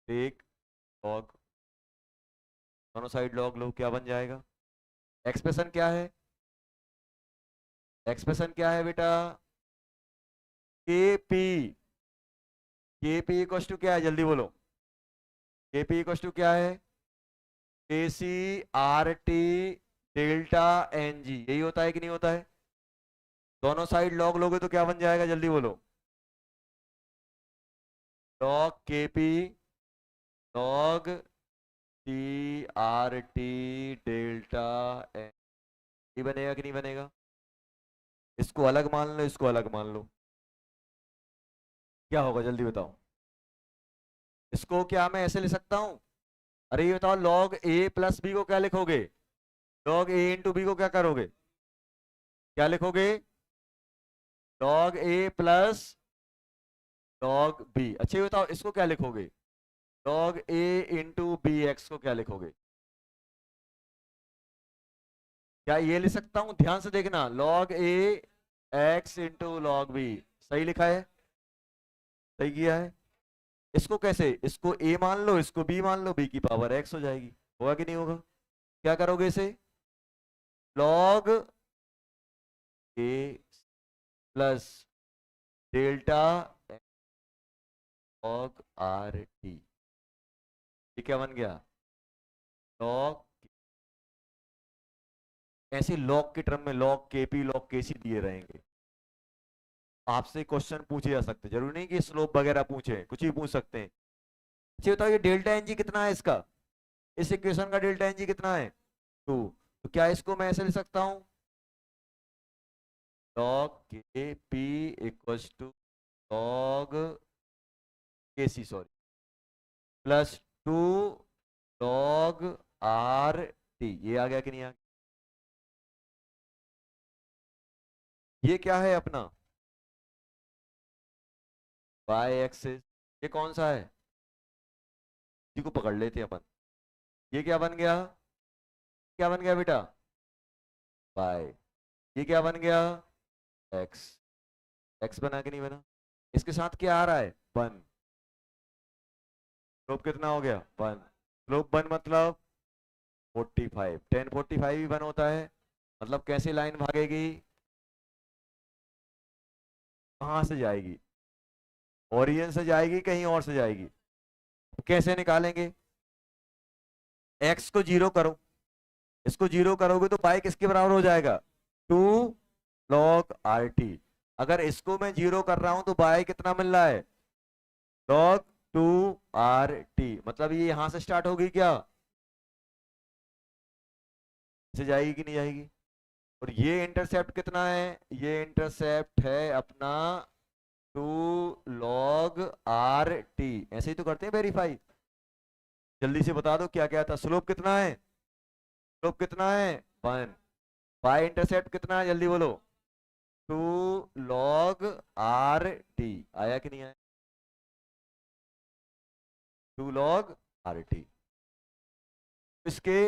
एक लॉग, दोनों साइड लॉग लो, क्या बन जाएगा, एक्सप्रेशन क्या है, एक्सप्रेशन क्या है बेटा, के पी, के पी इक्वल टू क्या है, जल्दी बोलो, के पी इक्वल टू क्या है, K C R T delta N G, यही होता है कि नहीं होता है। दोनों साइड लॉग लोगे तो क्या बन जाएगा, जल्दी बोलो, log K P log T R T delta N, ये बनेगा कि नहीं बनेगा। इसको अलग मान लो, इसको अलग मान लो, क्या होगा जल्दी बताओ। इसको क्या मैं ऐसे लिख सकता हूं, अरे ये बताओ, लॉग ए प्लस बी को क्या लिखोगे, लॉग ए इंटू बी को क्या करोगे, क्या लिखोगे, log A plus log B. अच्छा ये बताओ, इसको क्या लिखोगे, लॉग ए इंटू बी एक्स को क्या लिखोगे, क्या ये लिख सकता हूं, ध्यान से देखना, लॉग ए एक्स इंटू लॉग बी, सही लिखा है, सही किया है। इसको कैसे, इसको ए मान लो, इसको बी मान लो, बी की पावर एक्स हो जाएगी, होगा कि नहीं होगा, क्या करोगे इसे, log A plus delta log R T, ये क्या बन गया, लॉग, ऐसे लॉग के टर्म में log K P log K सी दिए रहेंगे। आपसे क्वेश्चन पूछे जा सकते, जरूरी नहीं कि स्लोप वगैरह पूछे, कुछ भी पूछ सकते हैं। अच्छा बताओ, ये डेल्टा एन जी कितना है इसका, इस इक्वेशन का डेल्टा एन जी कितना है, 2। तो क्या इसको मैं ऐसे लिख सकता हूं, log K P equals to log K C sorry plus 2 log R T. ये आ गया कि नहीं आ गया? ये क्या है अपना y एक्सिस। ये कौन सा है? इसी को पकड़ लेते हैं अपन। ये क्या बन गया? क्या बन गया बेटा? y। ये क्या बन गया? x। x बना कि नहीं बना? इसके साथ क्या आ रहा है? 1। स्लोप कितना हो गया? 1। स्लोप 1 मतलब 45। 10 45 ही 1 होता है। मतलब कैसे लाइन भागेगी? कहाँ से जाएगी? ओरिजिन से जाएगी कहीं और से जाएगी? कैसे निकालेंगे? x को जीरो करो। इसको जीरो करोगे तो पाई किसके बराबर हो जाएगा? 2 लॉग आर टी। अगर इसको मैं जीरो कर रहा हूं तो बाय कितना मिल रहा है? Log 2 R T. मतलब ये यहां से स्टार्ट होगी क्या? से जाएगी कि नहीं जाएगी? और ये इंटरसेप्ट कितना है? ये इंटरसेप्ट है अपना 2 लॉग आर टी। ऐसे ही तो करते हैं वेरीफाई। जल्दी से बता दो क्या क्या था। स्लोप कितना है? स्लोप कितना है? 1। बाय इंटरसेप्ट कितना है? जल्दी बोलो। 2 लॉग आर टी। आया कि नहीं आया? 2 लॉग आर टी। इसके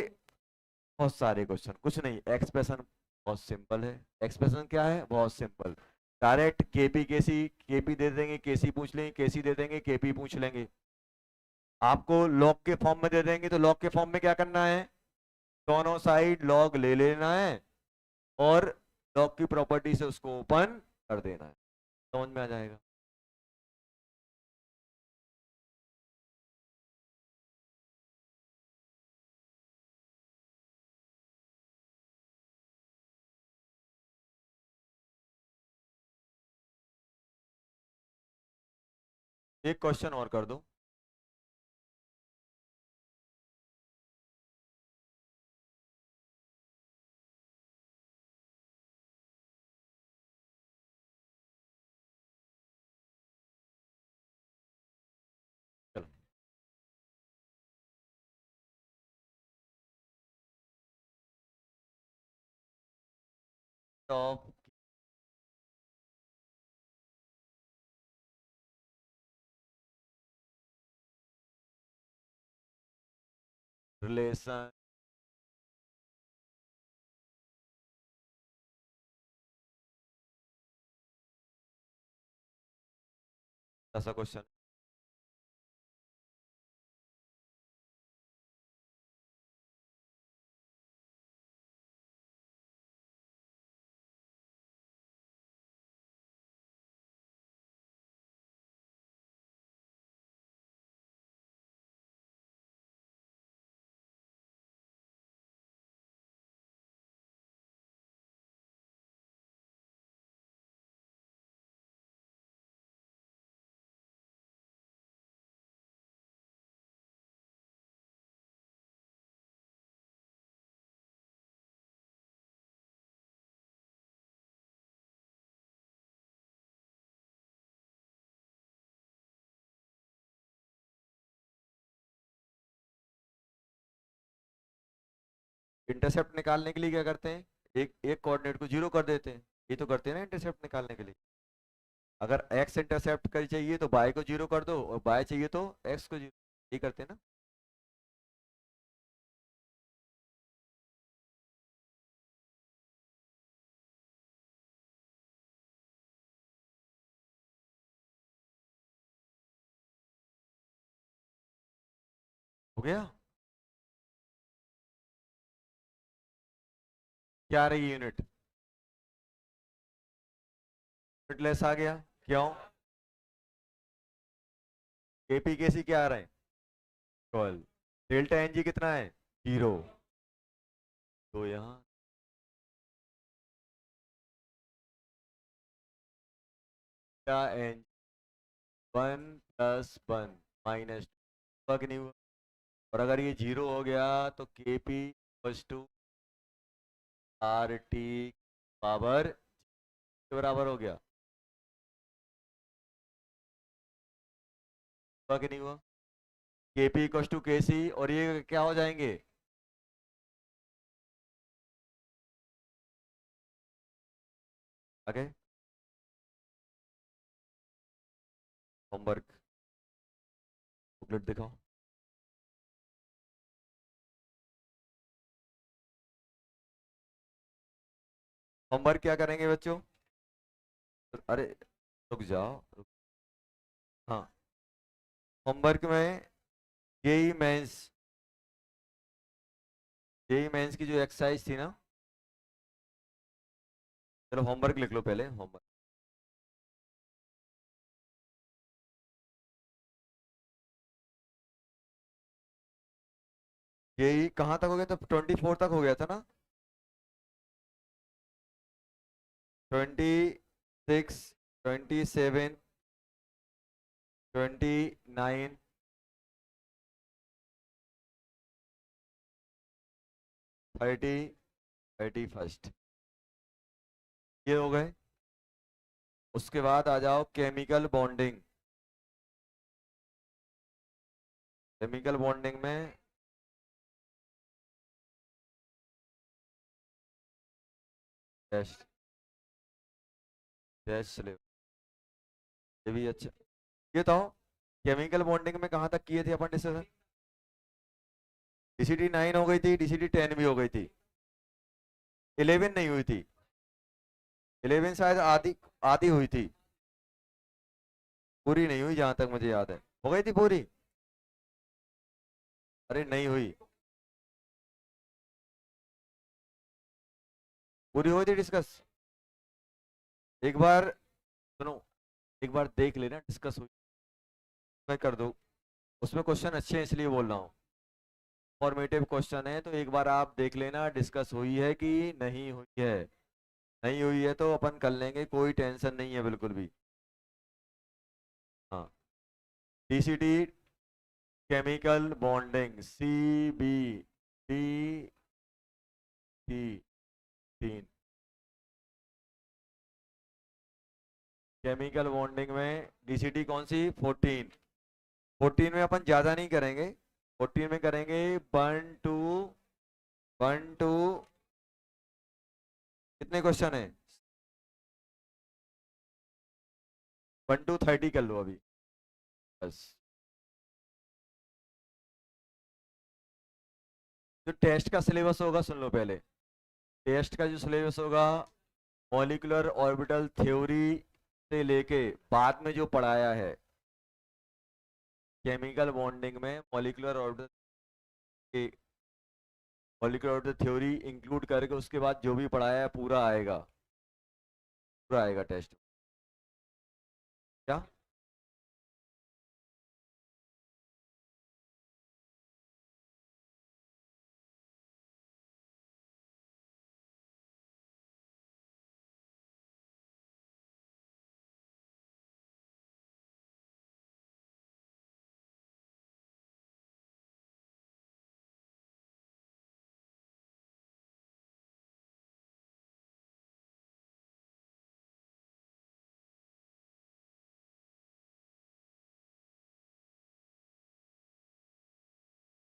बहुत सारे क्वेश्चन, कुछ नहीं, एक्सप्रेशन बहुत सिंपल है। एक्सप्रेशन क्या है? बहुत सिंपल। डायरेक्ट केपी केसी, केपी दे देंगे केसी पूछ लेंगे, केसी दे देंगे केपी पूछ लेंगे। आपको लॉग के फॉर्म में दे देंगे तो लॉग के फॉर्म में क्या करना है? दोनों साइड लॉग ले लेना है और लॉग की प्रॉपर्टी से उसको ओपन कर देना है। समझ में आ जाएगा? एक क्वेश्चन और कर दो। चलो। टॉप रिलेशन ऐसा क्वेश्चन। इंटरसेप्ट निकालने के लिए क्या करते हैं? एक एक कोऑर्डिनेट को जीरो कर देते हैं। ये तो करते हैं ना इंटरसेप्ट निकालने के लिए। अगर एक्स इंटरसेप्ट कर चाहिए तो बाय को जीरो कर दो और बाय चाहिए तो एक्स को जीरो। ये करते हैं ना? हो गया? क्या आ रही है यूनिट? फिटलेस आ गया। क्यों? केपी केसी क्या आ रहे हैं? 12। डेल्टा एनजी कितना है? 0। तो यहाँ क्या एन 1+1 माइनस वर्क नहीं हुआ। और अगर ये 0 हो गया तो KP equals to R T power के बराबर हो गया। हुआ कि नहीं हुआ? Kp इक्वल टू Kc और ये क्या हो जाएंगे? आगे होमवर्क बुकलेट दिखाओ। होमवर्क क्या करेंगे बच्चों? अरे रुक जाओ हाँ, होमवर्क में जेई मेंस, जेई मेंस की जो एक्सरसाइज थी ना, चलो होमवर्क लिख लो पहले होमवर्क। जेई कहाँ तक हो गया था? 24 तक हो गया था ना? 26, 27, 29, 30, 31 ये हो गए। उसके बाद आ जाओ केमिकल बॉन्डिंग। केमिकल बॉन्डिंग में टेस्ट, टेस्ट ले, ये भी अच्छा। ये तो केमिकल बॉन्डिंग में कहाँ तक किए थे अपन डिस्कशन? डीसीटी 9 हो गई थी, डीसीटी 10 भी हो गई थी, 11 नहीं हुई थी। 11 शायद आधी, आधी हुई थी, पूरी नहीं हुई जहां तक मुझे याद है। हो गई थी पूरी? अरे नहीं हुई, पूरी हुई थी डिस्कस। एक बार सुनो, एक बार देख लेना डिस्कस हुई, मैं कर दूं। उसमें क्वेश्चन अच्छे हैं इसलिए बोल रहा हूँ, फॉर्मेटिव क्वेश्चन है, तो एक बार आप देख लेना डिस्कस हुई है कि नहीं हुई है। नहीं हुई है तो अपन कर लेंगे, कोई टेंशन नहीं है बिल्कुल भी। हाँ, DCT chemical bonding, C B D T 3, chemical bonding में डीसीटी कौन सी? 14। 14 में अपन ज्यादा नहीं करेंगे, 14 में करेंगे 1 2, 1 2, कितने क्वेश्चन है? 1 to 30 कर लो अभी बस। जो टेस्ट का सिलेबस होगा सुन लो पहले। टेस्ट का जो सिलेबस होगा, मॉलिक्यूलर ऑर्बिटल थ्योरी से लेके बाद में जो पढ़ाया है केमिकल बॉन्डिंग में, मॉलिक्यूलर ऑर्बिटल के, मॉलिक्यूलर ऑर्बिटल थ्योरी इंक्लूड करके उसके बाद जो भी पढ़ाया है पूरा आएगा, पूरा आएगा टेस्ट। क्या